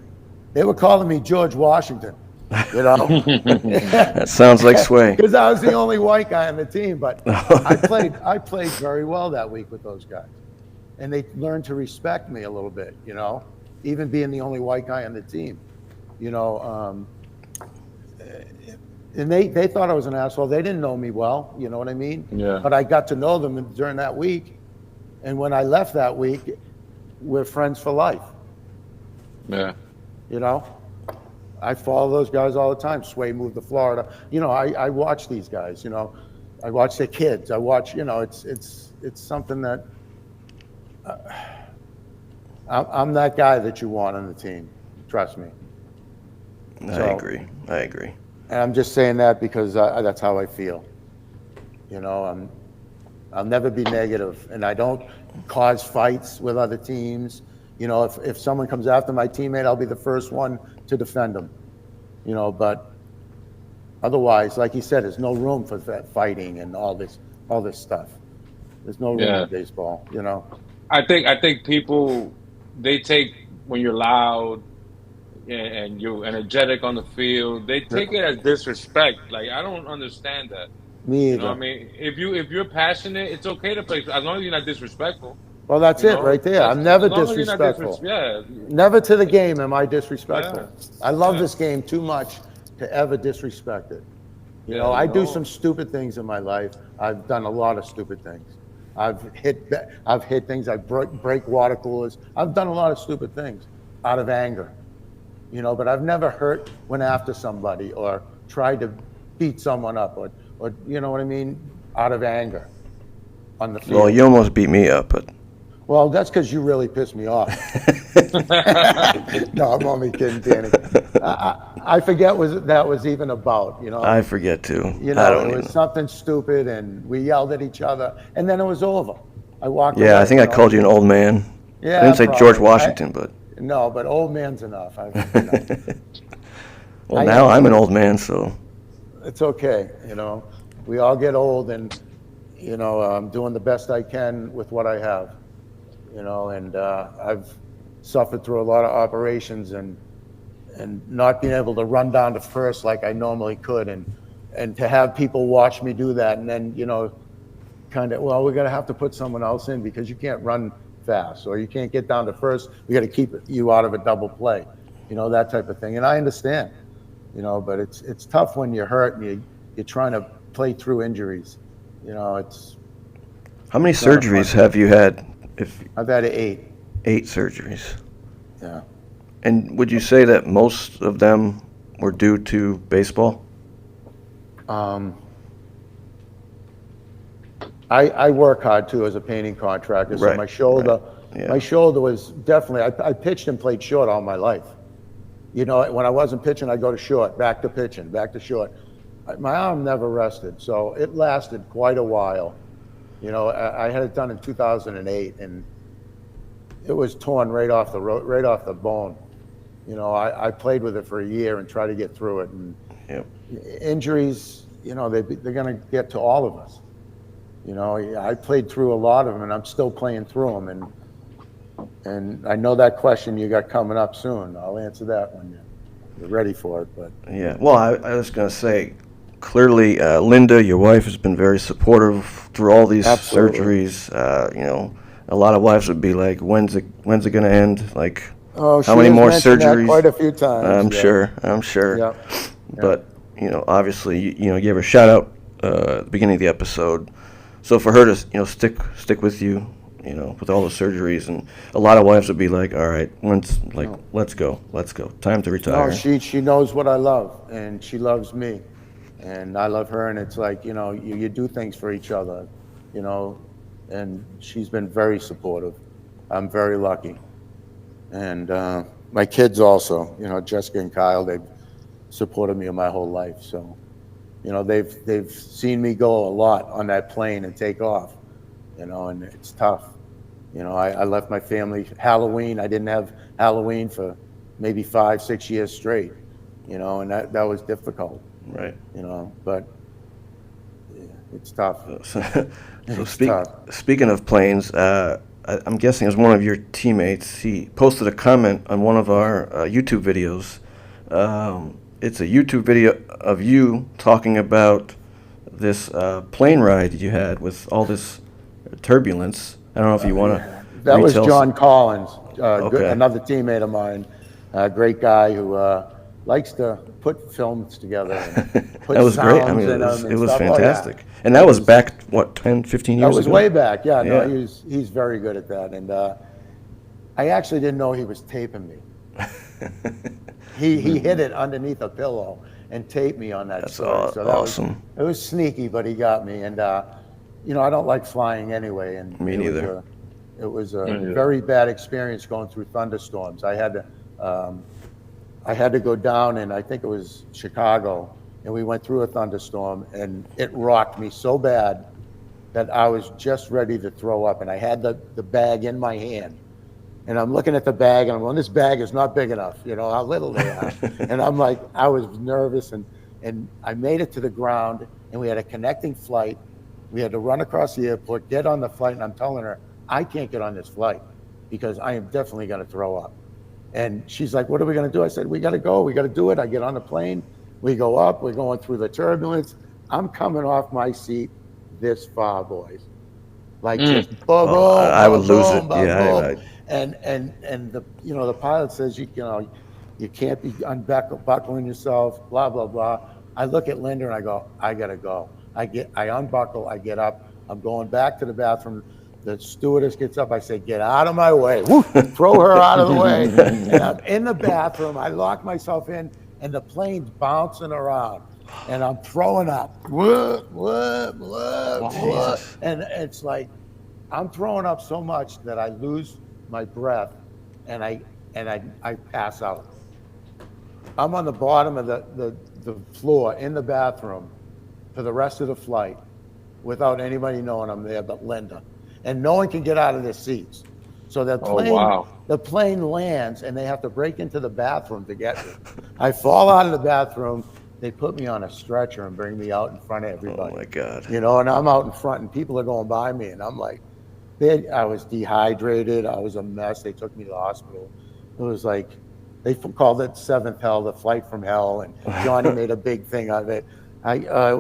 They were calling me George Washington. That sounds like Sway. Because I was the only white guy on the team, but I played very well that week with those guys. And they learned to respect me a little bit, even being the only white guy on the team, and they thought I was an asshole. They didn't know me well, you know what I mean? Yeah. But I got to know them during that week. And when I left that week, we're friends for life. Yeah. I follow those guys all the time. Sway moved to Florida. I watch these guys, I watch their kids. I watch, it's something that, I'm that guy that you want on the team. Trust me. I agree. And I'm just saying that because that's how I feel. I'll never be negative, and I don't cause fights with other teams. If someone comes after my teammate, I'll be the first one to defend them. But otherwise, like you said, there's no room for that fighting and all this stuff. There's no room in baseball. I think people, they take, when you're loud and you're energetic on the field, they take it as disrespect. Like, I don't understand that. Me either. You know what I mean? If you're passionate, it's okay to play as long as you're not disrespectful. Well, that's it right there. I'm never disrespectful. Yeah. Never to the game am I disrespectful. Yeah. I love this game too much to ever disrespect it. I do some stupid things in my life. I've done a lot of stupid things. I've hit things. I break water coolers. I've done a lot of stupid things out of anger, but I've never went after somebody or tried to beat someone up or you know what I mean, out of anger on the field. Well, you almost beat me up, but. Well, that's because you really pissed me off. No, I'm only kidding, Danny. I forget what that was even about, I forget too. It was something stupid, and we yelled at each other, and then it was over. I walked away. Yeah, I think I called you an old man. Yeah, I didn't say probably. George Washington, but. No, but old man's enough. Well, now I'm an old man, so. It's okay, We all get old, and, I'm doing the best I can with what I have. And I've suffered through a lot of operations and not being able to run down to first like I normally could, and to have people watch me do that, and then we're gonna have to put someone else in because you can't run fast or you can't get down to first. We got to keep you out of a double play, that type of thing. And I understand, but it's tough when you're hurt and you're trying to play through injuries. It's. How many surgeries have you had? I've had 8. 8 surgeries. Yeah. And would you say that most of them were due to baseball? I work hard too as a painting contractor. So Right, my shoulder, right. Yeah. my shoulder was definitely. I pitched and played short all my life. When I wasn't pitching, I'd go to short, back to pitching, back to short. My arm never rested, so it lasted quite a while. I had it done in 2008, and it was torn right off the bone. I played with it for a year and tried to get through it. And Yep. injuries, they're going to get to all of us. I played through a lot of them, and I'm still playing through them. And I know that question you got coming up soon. I'll answer that when you're ready for it. But Yeah. Well, I was going to say, clearly, Linda, your wife, has been very supportive through all these Absolutely. surgeries. A lot of wives would be like, "When's it going to end? Like, how many more surgeries?" Quite a few times. I'm sure. Yeah. But obviously, you gave her a shout out at the beginning of the episode. So for her to stick with you, with all the surgeries, and a lot of wives would be like, "All right, let's go, time to retire." No, she knows what I love, and she loves me, and I love her, and it's like you do things for each other, and she's been very supportive. I'm very lucky, and my kids also, Jessica and Kyle, they've supported me my whole life. So, they've seen me go a lot on that plane and take off, and it's tough. I left my family Halloween. I didn't have Halloween for maybe 5-6 years straight, and that was difficult. Right. But yeah, it's tough. So tough. speaking of planes, I'm guessing it was one of your teammates. He posted a comment on one of our YouTube videos. It's a YouTube video of you talking about this plane ride you had with all this turbulence. I don't know if you want to. That was John Collins, Okay. another teammate of mine, a great guy who likes to put films together. And put That was great. I sounds mean, in them and it was stuff. fantastic. Oh, yeah. And that was back, what, 10, 15 years That was ago? way back. Yeah, Yeah. no, he's very good at that. And I actually didn't know he was taping me. He hid it underneath a pillow and taped me on that That's story. So that awesome. it was sneaky, but he got me. And I don't like flying anyway. And Me neither. It was a very bad experience going through thunderstorms. I had to go down, and I think it was Chicago, and we went through a thunderstorm, and it rocked me so bad that I was just ready to throw up, and I had the bag in my hand. And I'm looking at the bag, and I'm going, this bag is not big enough, how little they are. And I'm like, I was nervous, and I made it to the ground, and we had a connecting flight. We had to run across the airport, get on the flight, and I'm telling her, I can't get on this flight because I am definitely going to throw up. And she's like, what are we going to do? I said, we got to go. We got to do it. I get on the plane. We go up. We're going through the turbulence. I'm coming off my seat this far, boys. Like just boom, boom, I would lose it. boom, Yeah, boom. And the pilot says, you can't be unbuckling yourself, blah, blah, blah. I look at Linda and I go, I got to go. I unbuckle, I get up, I'm going back to the bathroom. The stewardess gets up. I say, get out of my way. Woo, throw her out of the way. And I'm in the bathroom. I lock myself in, and the plane's bouncing around. And I'm throwing up. And it's like, I'm throwing up so much that I lose my breath, and I pass out. I'm on the bottom of the floor in the bathroom for the rest of the flight without anybody knowing I'm there but Linda. And no one can get out of their seats. So the plane lands, and they have to break into the bathroom to get me. I fall out of the bathroom. They put me on a stretcher and bring me out in front of everybody. Oh, my God. You know, and I'm out in front, and people are going by me, and I'm like, I was dehydrated. I was a mess. They took me to the hospital. It was like, they called it Seventh Hell, the flight from hell, and Johnny made a big thing of it. I don't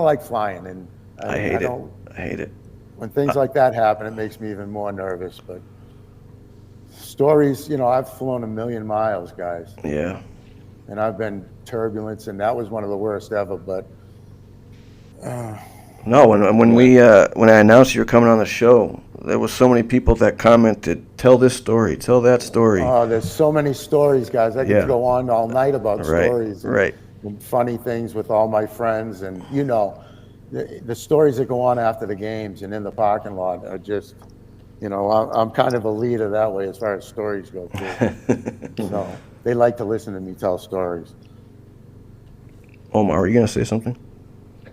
like flying, and I hate it. When things like that happen, it makes me even more nervous. But stories, I've flown 1 million miles, guys. Yeah. And I've been turbulence, and that was one of the worst ever. But no, when I announced you were coming on the show, there was so many people that commented, "Tell this story, tell that story." Oh, there's so many stories, guys. I could go on all night about stories. And funny things with all my friends, and the stories that go on after the games and in the parking lot are just, I'm kind of a leader that way as far as stories go too. So they like to listen to me tell stories. Omar, are you gonna say something?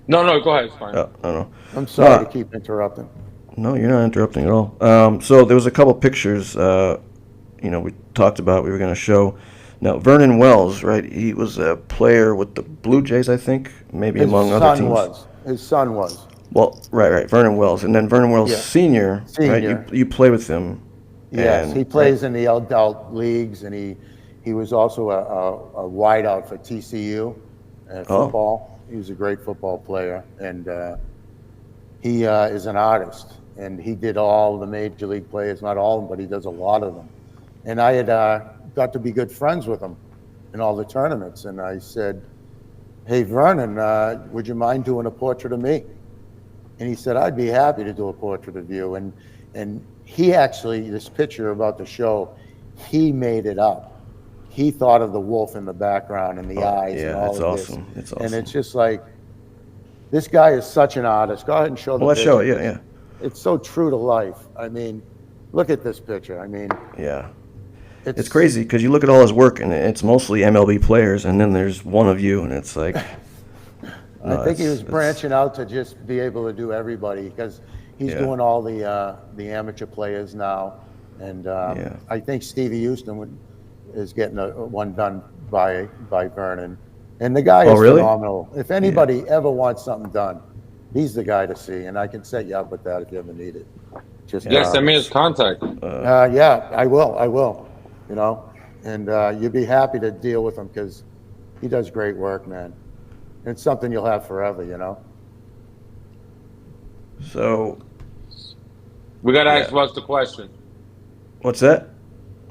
No, go ahead. It's fine. No. I'm sorry to keep interrupting. No, you're not interrupting at all. So there was a couple pictures, we talked about we were going to show. Now, Vernon Wells, right? He was a player with the Blue Jays, I think, maybe among other teams. His son was. Well, right. Vernon Wells. And then Vernon Wells Senior, right? You play with him. Yes, he plays in the adult leagues, and he was also a wideout for TCU football. He was a great football player, and he is an artist, and he did all the major league players, not all of them, but he does a lot of them. And I had got to be good friends with him in all the tournaments, and I said, "Hey, Vernon, would you mind doing a portrait of me?" And he said, "I'd be happy to do a portrait of you." And he actually, this picture about the show, he made it up. He thought of the wolf in the background and the eyes and all of this. It's awesome. And it's just like, this guy is such an artist. Go ahead and show the let's picture. show it, yeah. It's so true to life. I mean, look at this picture. I mean, yeah. It's crazy because you look at all his work, and it's mostly MLB players, and then there's one of you, and it's like... I think he was branching out to just be able to do everybody, because he's doing all the amateur players now. And I think Stevie Houston is getting one done by Vernon. And the guy is phenomenal. If anybody ever wants something done, he's the guy to see, and I can set you up with that if you ever need it. Just send me his contact. Yeah, I will. And you'd be happy to deal with him because he does great work, man. It's something you'll have forever, So we gotta ask Russ the question. What's that?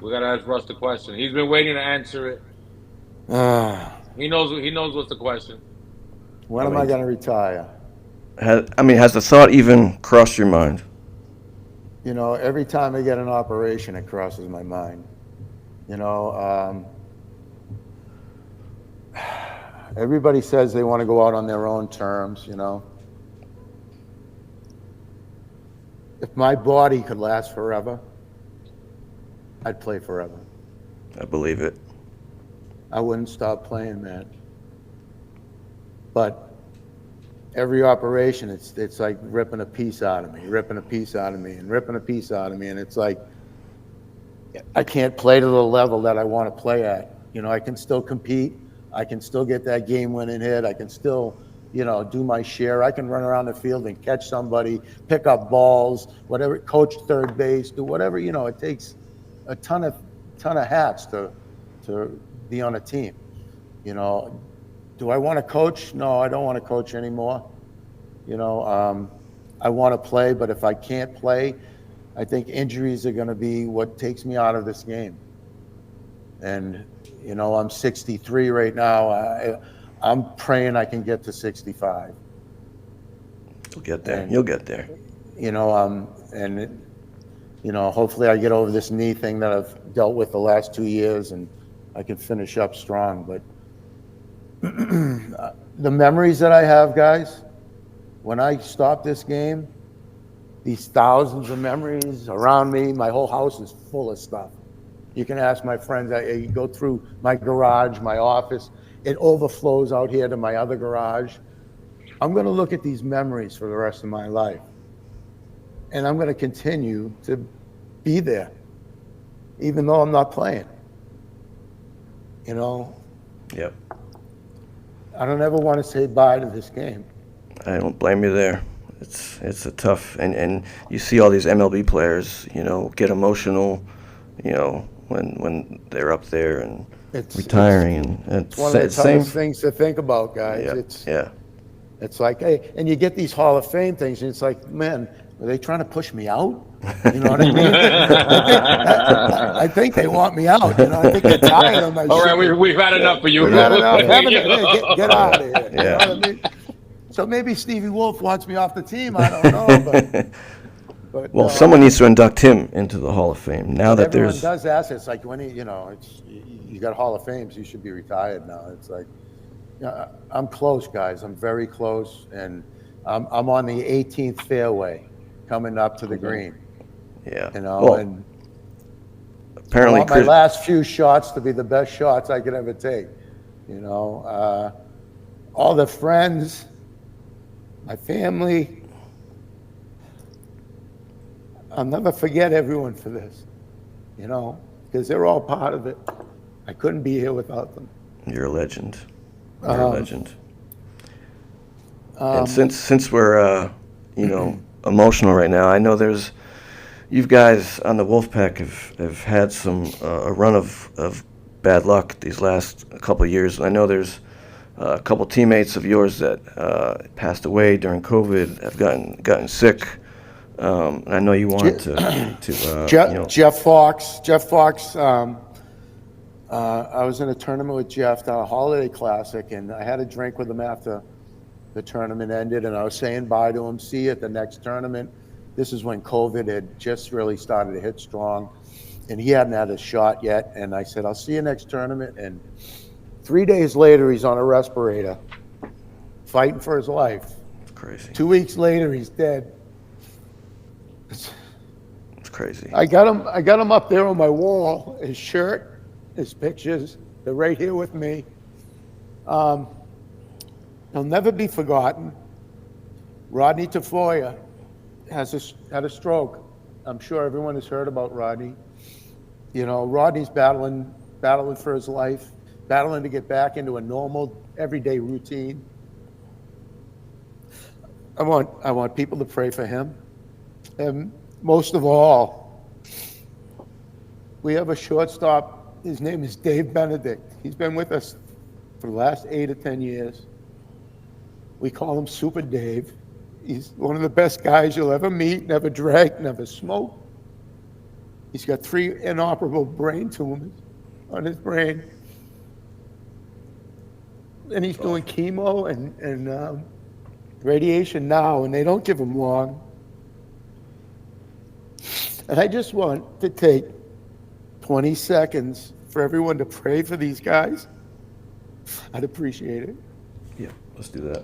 We gotta ask Russ the question. He's been waiting to answer it. He knows what's the question. When am I going to retire? Has the thought even crossed your mind? Every time I get an operation, it crosses my mind. Everybody says they want to go out on their own terms, If my body could last forever, I'd play forever. I believe it. I wouldn't stop playing, man. But every operation, it's like ripping a piece out of me, and ripping a piece out of me. And it's like, I can't play to the level that I want to play at. I can still compete. I can still get that game-winning hit. I can still, do my share. I can run around the field and catch somebody, pick up balls, whatever, coach third base, do whatever. It takes a ton of hats to be on a team. Do I want to coach? No, I don't want to coach anymore. I want to play, but if I can't play, I think injuries are going to be what takes me out of this game. And, I'm 63 right now. I'm praying I can get to 65. You'll get there. And- You'll get there. Hopefully I get over this knee thing that I've dealt with the last 2 years, and I can finish up strong. But the memories that I have, guys, when I stop this game, these thousands of memories around me, my whole house is full of stuff. You can ask my friends. I go through my garage, my office. It overflows out here to my other garage. I'm going to look at these memories for the rest of my life. And I'm going to continue to be there, even though I'm not playing. Yep. I don't ever want to say bye to this game. I don't blame you there. It's a tough, and you see all these MLB players, get emotional, when they're up there and retiring, and It's one of the toughest things to think about, guys. Yeah. It's like, hey, and you get these Hall of Fame things, and it's like, man, are they trying to push me out? You know what I mean? I think they want me out. I think they're tired of my All right, shit. we've had enough for you. We've had enough. Get out of here. Yeah. You know what I mean? So maybe Stevie Wolf wants me off the team. I don't know. But Well, someone needs to induct him into the Hall of Fame now that everyone there's. does ask. It's like when you got Hall of Fames, you should be retired now. It's like, I'm close, guys. I'm very close, and I'm on the 18th fairway, coming up to the green. Yeah. Well, and apparently, I want my last few shots to be the best shots I could ever take. All the friends, my family. I'll never forget everyone for this, because they're all part of it. I couldn't be here without them. You're a legend. You're a legend. And since we're emotional right now, I know you guys on the Wolfpack have had a run of bad luck these last couple of years. I know there's a couple teammates of yours that passed away during COVID, have gotten sick. I know you wanted to Jeff Fox. I was in a tournament with Jeff, a holiday classic, and I had a drink with him after the tournament ended, and I was saying bye to him. See you at the next tournament. This is when COVID had just really started to hit strong, and he hadn't had a shot yet. And I said, I'll see you next tournament. And 3 days later, he's on a respirator, fighting for his life. It's crazy. 2 weeks later, he's dead. It's crazy. I got him up there on my wall. His shirt, his pictures, they're right here with me. He'll never be forgotten. Rodney Tafoya had a stroke. I'm sure everyone has heard about Rodney. Rodney's battling for his life, battling to get back into a normal, everyday routine. I want people to pray for him. And most of all, we have a shortstop. His name is Dave Benedict. He's been with us for the last 8 or 10 years. We call him Super Dave. He's one of the best guys you'll ever meet, never drank, never smoked. He's got 3 inoperable brain tumors on his brain. And he's doing chemo and radiation now, and they don't give him long. And I just want to take 20 seconds for everyone to pray for these guys. I'd appreciate it. Yeah, let's do that.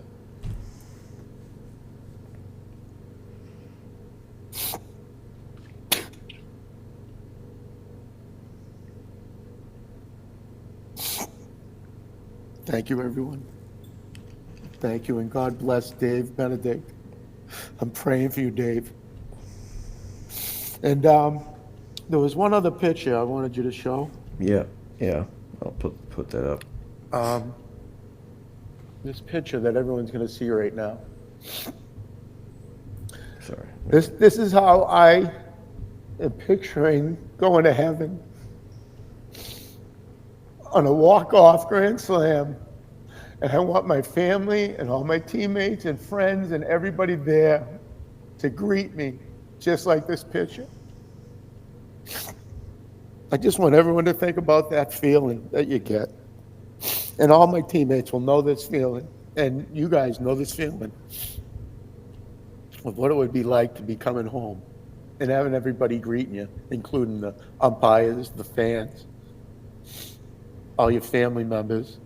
Thank you, everyone. Thank you, and God bless Dave Benedict. I'm praying for you, Dave. And there was one other picture I wanted you to show. Yeah. I'll put that up. This picture that everyone's going to see right now. Sorry. This is how I am picturing going to heaven on a walk-off grand slam. And I want my family and all my teammates and friends and everybody there to greet me just like this picture. I just want everyone to think about that feeling that you get. And all my teammates will know this feeling, and you guys know this feeling of what it would be like to be coming home and having everybody greeting you, including the umpires, the fans, all your family members.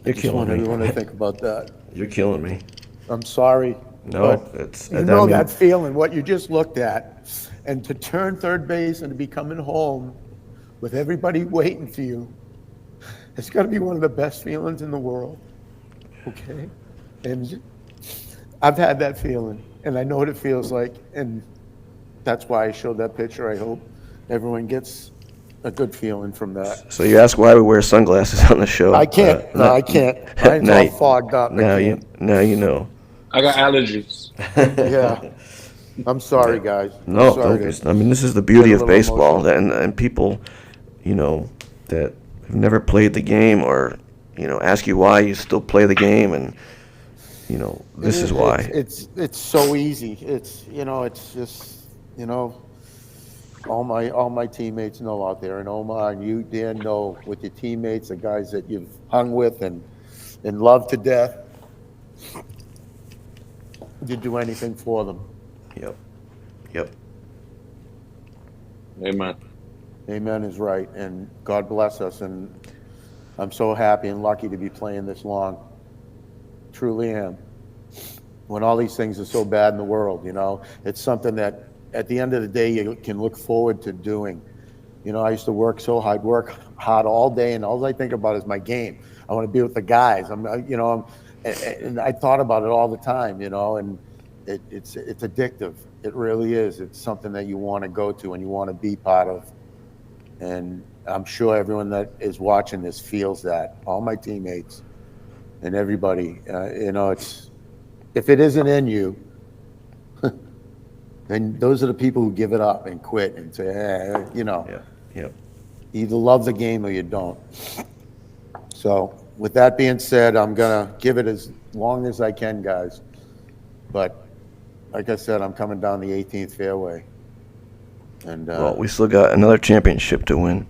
You're I just killing want me. everyone to think about that. You're killing me. I'm sorry. No, but it's you know that feeling, what you just looked at, and to turn third base and to be coming home with everybody waiting for you, it's got to be one of the best feelings in the world. Okay, and I've had that feeling, and I know what it feels like, and that's why I showed that picture. I hope everyone gets a good feeling from that. So you ask why we wear sunglasses on the show. I can't. I can't. Mine's all fogged up. Now you know. I got allergies. Yeah. I'm sorry, guys. No, I'm sorry don't be. I mean, this is the beauty get a of little baseball, emotional. and people, that have never played the game, or ask you why you still play the game, and this is why. It's so easy. It's just all my teammates know out there, and Omar and you, Dan, know with your teammates, the guys that you've hung with and love to death. You'd do anything for them. Yep. Amen. Amen is right, and God bless us, and I'm so happy and lucky to be playing this long. Truly am. When all these things are so bad in the world, it's something that at the end of the day you can look forward to doing. I used to work so hard, work hard all day, and all I think about is my game. I want to be with the guys. And I thought about it all the time, and it's addictive. It really is. It's something that you want to go to and you want to be part of. And I'm sure everyone that is watching this feels that. All my teammates and everybody, it's if it isn't in you, then those are the people who give it up and quit and say, Yep. either love the game or you don't. So with that being said, I'm going to give it as long as I can, guys. But like I said, I'm coming down the 18th fairway. And Well, we still got another championship to win.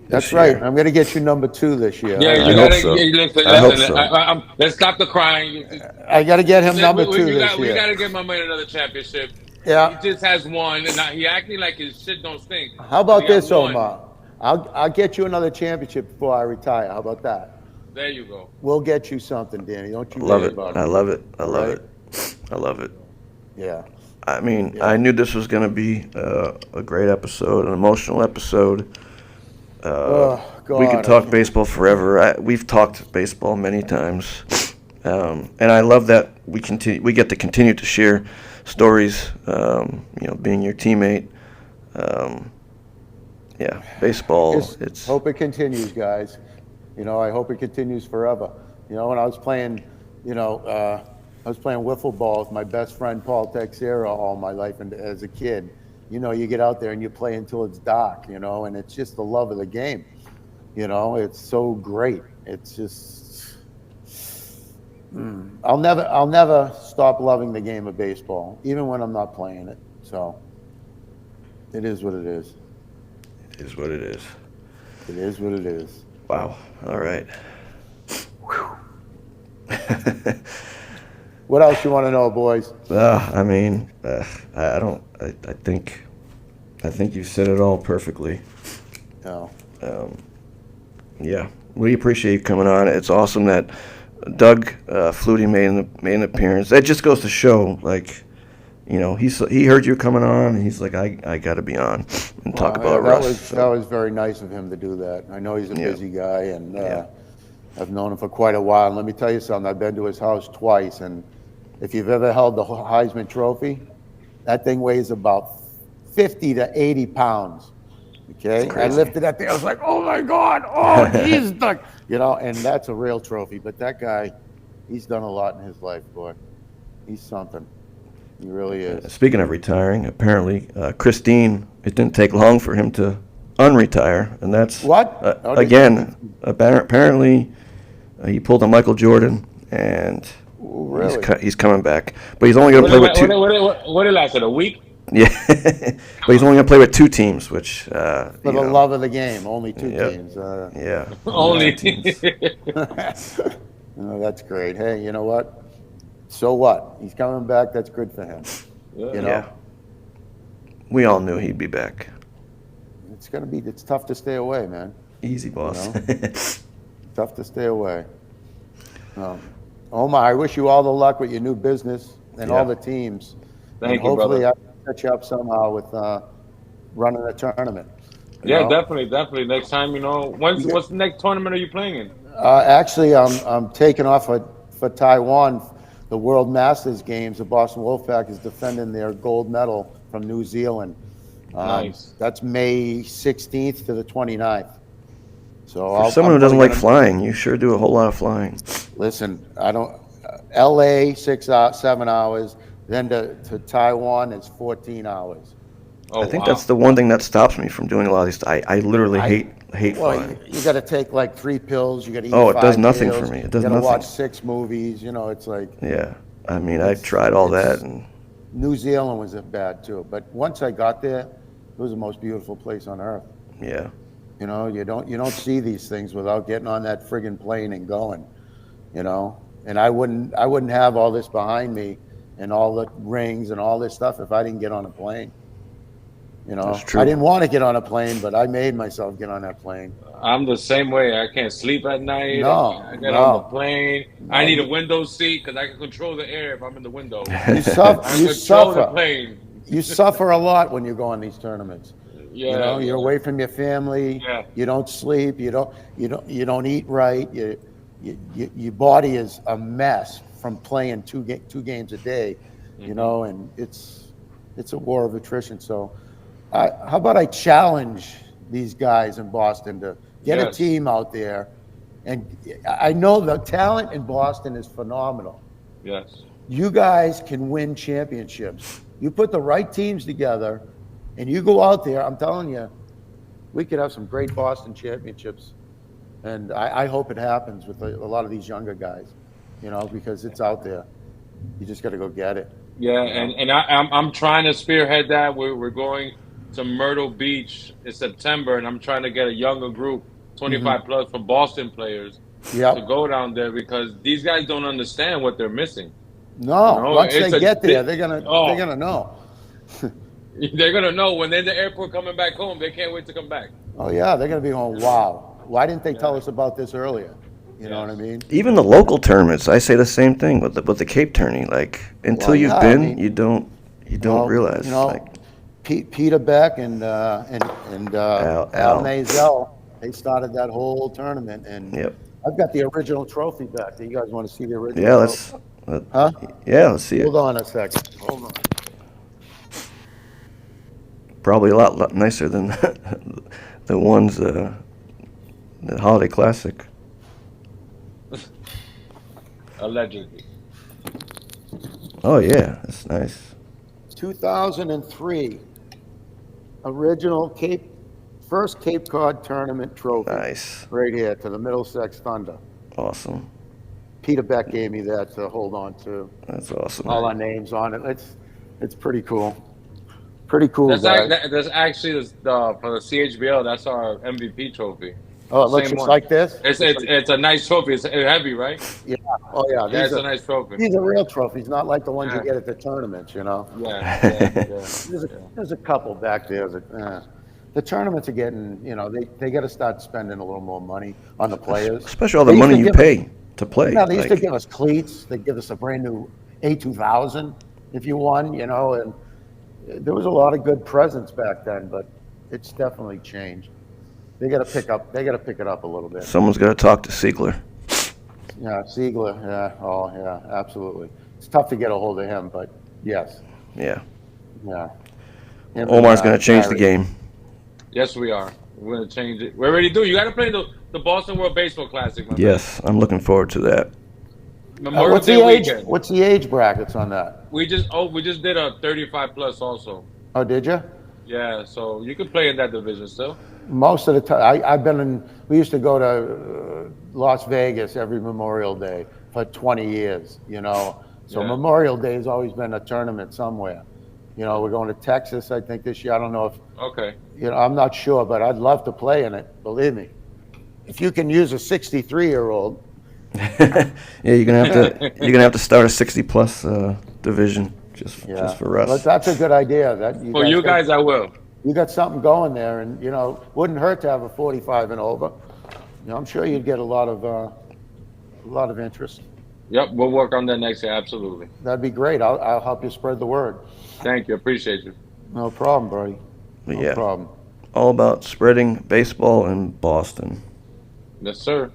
that's right. I'm going to get you number 2 this year. Yeah, I you hope gotta. so. Listen, I hope so. let's stop the crying. I got to get him number 2 this We year. gotta give my man another championship. Yeah. He just has one, and he acting like his shit don't stink. How about He got this, one. Omar? I'll get you another championship before I retire. How about that? There you go. We'll get you something, Danny. Don't you Love worry it. about I love it. I love Right? it. I love it. Yeah. I mean, I knew this was going to be a great episode, an emotional episode. God, We could talk baseball forever. We've talked baseball many times, and I love that we get to continue to share stories. Being your teammate. Baseball. Just hope it continues, guys. I hope it continues forever. When I was playing, I was playing wiffle ball with my best friend Paul Texera all my life, and as a kid, you get out there and you play until it's dark, and it's just the love of the game. It's so great. It's just, I'll never stop loving the game of baseball, even when I'm not playing it. So it is what it is. It is what it is. It is what it is. Wow. All right. What else you want to know, boys? I mean, I don't. I think you said it all perfectly. No. Yeah, we appreciate you coming on. It's awesome that Doug Flutie made an appearance. That just goes to show, he heard you coming on, and he's like, I got to be on and talk about Russ. That was very nice of him to do that. I know he's a busy guy, and I've known him for quite a while. And let me tell you something. I've been to his house twice, and if you've ever held the Heisman Trophy, that thing weighs about 50 to 80 pounds. Okay, I lifted that thing. I was like, "Oh my God! Oh, he's Doug!" And that's a real trophy. But that guy, he's done a lot in his life, boy. He's something. He really is. Speaking of retiring, apparently Christine, it didn't take long for him to unretire, and that's What? Again, apparently he pulled a Michael Jordan, and Really? he's coming back, but he's only going to play with 2. What it lasted, a week? Yeah, but he's only going to play with 2 teams, which For the love of the game, only 2 Yep. teams. Yeah, Only. teams. That's great. Hey, you know what? So what? He's coming back. That's good for him. Yeah. You know, Yeah. We all knew he'd be back. it's tough to stay away, man. Easy, boss. Tough to stay away. Omar, I wish you all the luck with your new business and Yeah. all the teams. Thank and you, hopefully brother. I can set you up somehow with running a tournament. you Yeah, know? definitely. Next time, what's the next tournament are you playing in? Actually, I'm taking off for Taiwan. The World Masters Games, the Boston Wolfpack is defending their gold medal from New Zealand. Nice. That's May 16th to the 29th. So For someone who doesn't like flying, you sure do a whole lot of flying. Listen, I don't. L.A. 7 hours, then to Taiwan is 14 hours. Oh, I think wow. that's the one thing that stops me from doing a lot of these. I literally hate Well, flying. you got to take like 3 pills. You got to eat. Oh, it 5 does nothing meals, for me. It does you got to nothing. watch 6 movies. It's like Yeah, I mean, I've tried all that, and New Zealand was bad too. But once I got there, it was the most beautiful place on earth. yeah, You don't see these things without getting on that friggin' plane and going. And I wouldn't have all this behind me and all the rings and all this stuff if I didn't get on a plane. That's true. I didn't want to get on a plane, but I made myself get on that plane. I'm the same way. I can't sleep at night. No, I get no. on the plane. I No. need a window seat because I can control the air if I'm in the window. You suffer. I You control the suffer. plane. You suffer a lot when you go on these tournaments. Yeah. You're away from your family. Yeah. You don't sleep. You don't eat right. Your body is a mess from playing two games a day. And it's a war of attrition. So, how about I challenge these guys in Boston to get a Yes. team out there, and I know the talent in Boston is phenomenal. Yes. You guys can win championships. You put the right teams together, and you go out there. I'm telling you, we could have some great Boston championships, and I hope it happens with a lot of these younger guys, because it's out there. You just got to go get it. Yeah, and I'm trying to spearhead that. We're going to Myrtle Beach in September, and I'm trying to get a younger group, 25 plus, from Boston players Yeah. to go down there because these guys don't understand what they're missing. No, once it's they a get there, big- they're gonna know. They're gonna know when they're in the airport coming back home. They can't wait to come back. Oh yeah, they're gonna be going, wow. Why didn't they tell us about this earlier? You know what I mean? even the local tournaments, I say the same thing with the Cape tourney. Like until Well, you've yeah, I been, mean, you don't realize. Like, Peter Beck and Al Al. Mazel, they started that whole tournament, and yep. I've got the original trophy back. Do you guys want to see the original? Yeah, trophy? let's. Let's see it. Hold on a second. Hold on. Probably a lot nicer than the ones the Holiday Classic. Allegedly. Oh yeah, that's nice. 2003, original first Cape Cod tournament trophy. Nice, Right here to the Middlesex Thunder. awesome. Peter Beck gave me that to hold on to. That's awesome. All our names on it. It's pretty cool. Pretty cool. That's guys. actually for the CHBL. That's our MVP trophy. Oh, it looks Same just one. like this? It's a nice trophy. It's heavy, right? Yeah. Oh, yeah. Yeah, it's a nice trophy. These are real trophies, not like the ones you Yeah. get at the tournaments, Yeah. There's a couple back there. The tournaments are getting, they got to start spending a little more money on the players. Especially all the They used money to you give pay to play. Yeah, they used to Like, give us cleats. They give us a brand new A2000 if you won, and there was a lot of good presents back then, but it's definitely changed. They got to pick it up a little bit. someone's got to talk to Siegler. Yeah, Siegler. Yeah. Oh, yeah. Absolutely. It's tough to get a hold of him, but yes. Yeah. Yeah. Him Omar's and, going to change the Barry. game. Yes, we are. We're gonna change it. We already do. You got to play the Boston World Baseball Classic. My Yes, I'm looking forward to that. man. Memorial What's Day the age? weekend. What's the age brackets on that? We just did a 35 plus also. Oh, did you? Yeah, so you can play in that division still. Most of the time, I've been in. We used to go to Las Vegas every Memorial Day for 20 years. So Yeah. Memorial Day has always been a tournament somewhere. We're going to Texas, I think, this year. I don't know if, Okay. I'm not sure, but I'd love to play in it. Believe me. If you can use a 63-year-old. Yeah, you're gonna have to start a 60-plus division just for us. But that's a good idea. For you guys, I will. You got something going there, and wouldn't hurt to have a 45 and over. I'm sure you'd get a lot of interest. Yep, we'll work on that next year. Absolutely. That'd be great. I'll help you spread the word. Thank you. Appreciate you. No problem, buddy. No problem. All about spreading baseball in Boston. Yes, sir.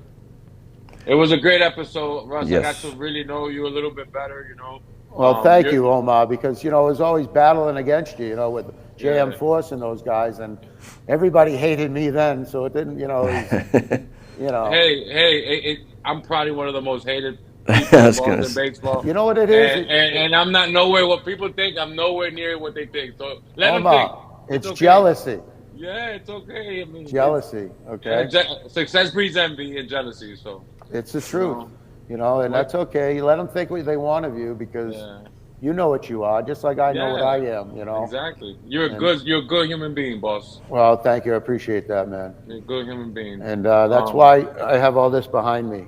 It was a great episode, Russ. Yes. I got to really know you a little bit better, Well, thank you, Omar, because, I was always battling against you, with J.M. Force and those guys, and everybody hated me then, so it didn't, Hey, I'm probably one of the most hated people involved in baseball. You know what it is? And I'm not nowhere what people think. I'm nowhere near what they think. So let them Omar, think. It's jealousy. Yeah, it's okay. I mean, jealousy, okay? Success breeds envy and jealousy, so. It's the truth, and that's okay. You let them think what they want of you because you know what you are, just like I know what I am, Exactly. You're a good human being, boss. Well, thank you. I appreciate that, man. You're a good human being. And that's why I have all this behind me,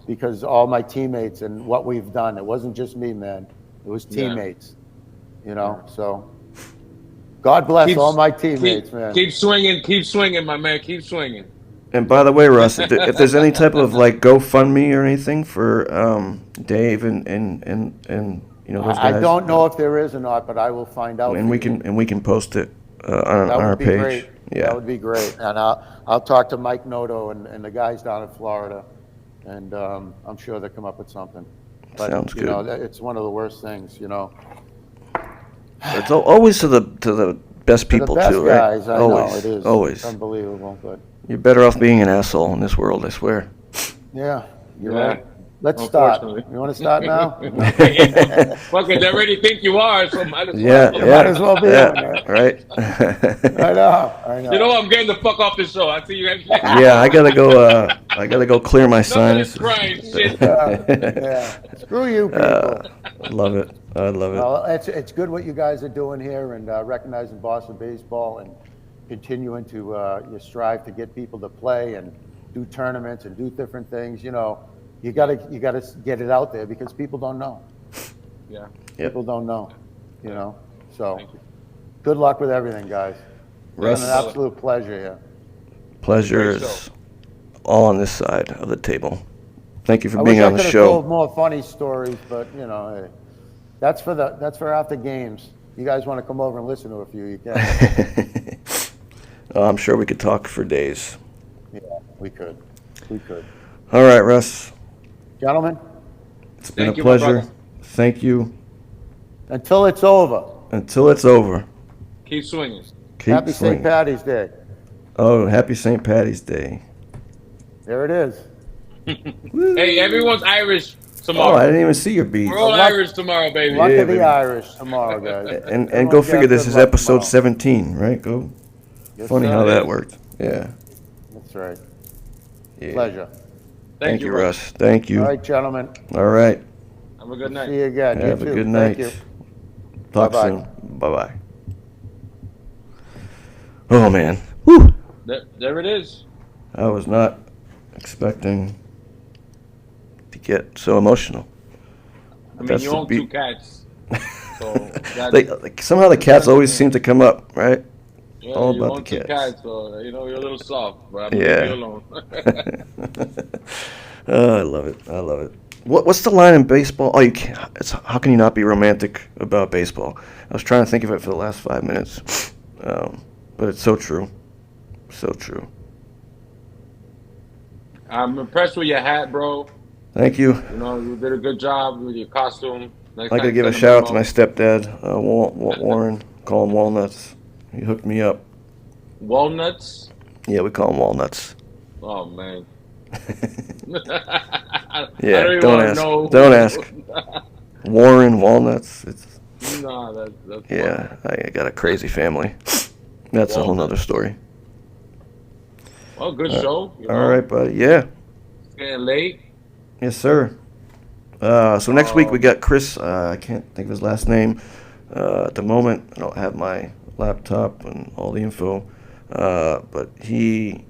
because all my teammates and what we've done. It wasn't just me, man. It was teammates, so. God bless all my teammates, man. Keep swinging, my man. Keep swinging. And by the way, Russ, if there's any type of GoFundMe or anything for Dave and those guys, I don't know if there is or not, but I will find out. And we can post it on our page. Great. Yeah, that would be great. And I'll talk to Mike Noto and the guys down in Florida, and I'm sure they'll come up with something. But, sounds good. It's one of the worst things, It's always to the best people the best too, right? guys, I always, know it is. always. It's unbelievable, but You're better off being an asshole in this world, I swear. yeah, you're right. Let's start. You want to start now? Fuck it, they already think you are, so might as well. Yeah, might as well be on there. Right. I know. You know what? I'm getting the fuck off the show. I see you guys. Yeah, I gotta go clear my sinus. Crying shit. Yeah. Screw you, people. I love it. Well, it's good what you guys are doing here and recognizing Boston baseball and continuing to strive to get people to play and do tournaments and do different things. You gotta get it out there because people don't know. Yeah. People don't know. So good luck with everything, guys. Russ, It's been an absolute pleasure here. Pleasure is all on this side of the table. Thank you for I being wish on I the could have show. told more funny stories, but hey, that's for after games. You guys want to come over and listen to a few? You can. I'm sure we could talk for days. Yeah, we could. All right, Russ. Gentlemen, It's been a pleasure. Thank you. until it's over. Until it's over. Keep swinging. Keep Happy swinging. St. Patty's Day. Oh, happy St. Patty's Day. There it is. Hey, everyone's Irish Oh, tomorrow. I didn't even see your beat. We're all Irish tomorrow, baby. Luck Yeah, of the baby. Irish tomorrow, guys. And Everyone go get figure, this good is luck episode tomorrow. 17, right? Yes, Funny sir. how that worked. Yeah. That's right. Yeah. Pleasure. Thank you, Russ. Thank you. All right, gentlemen. All right. Have a good night. See you again. Have you a too. good night. Thank you. Talk Bye-bye. soon. Bye-bye. Oh, man. Whew. There it is. I was not expecting to get so emotional. I mean, That's you the own beat. 2 cats. So that's, Somehow the cats always seem to come up, right? yeah, all you about own the 2 cats. cats, so you're a little soft, but I'm Yeah. leave you alone. Oh, I love it. What's the line in baseball? Oh, you can't. How can you not be romantic about baseball? I was trying to think of it for the last 5 minutes, but it's so true. So true. I'm impressed with your hat, bro. Thank you. You did a good job with your costume. Next I'd like to time, give a send him shout out to my along. stepdad, Warren. Call him Walnuts. He hooked me up. Walnuts. Yeah, we call him Walnuts. Oh man. Yeah, I don't even don't wanna ask. know. Don't ask. Warren Walnuts. It's Nah, that's yeah. I got a crazy family. That's a whole nother story. Well, good show. All right, buddy. Yeah. It's getting late. Yes, sir. So next week we got Chris. I can't think of his last name. At the moment, I don't have my laptop and all the info, but he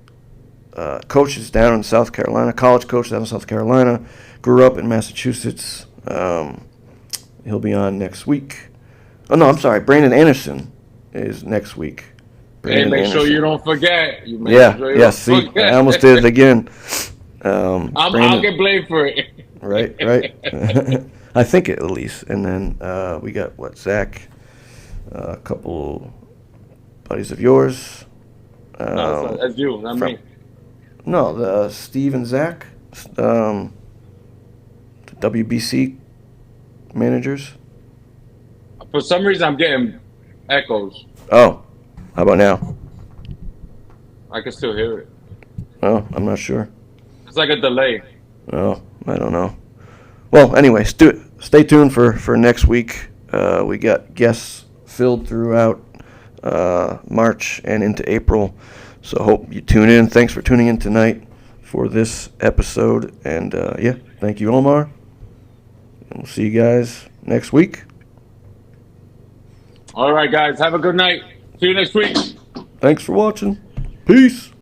coaches down in South Carolina, college coach down in South Carolina, grew up in Massachusetts. He'll be on next week. Oh, no, I'm sorry. Brandon Anderson is next week. Hey, make sure you don't forget. See, I almost did it again. I'll get blamed for it. Right. I think at least. And then we got, Zach, a couple buddies of yours. No, that's you, not me. No, Steve and Zach, the WBC managers. For some reason, I'm getting echoes. Oh, how about now? I can still hear it. Oh, I'm not sure. It's like a delay. Oh, I don't know. Well, anyway, stay tuned for next week. We got guests filled throughout March and into April, so hope you tune in. Thanks for tuning in tonight for this episode, and thank you, Omar. And we'll see you guys next week. All right, guys, have a good night. See you next week. Thanks for watching. Peace.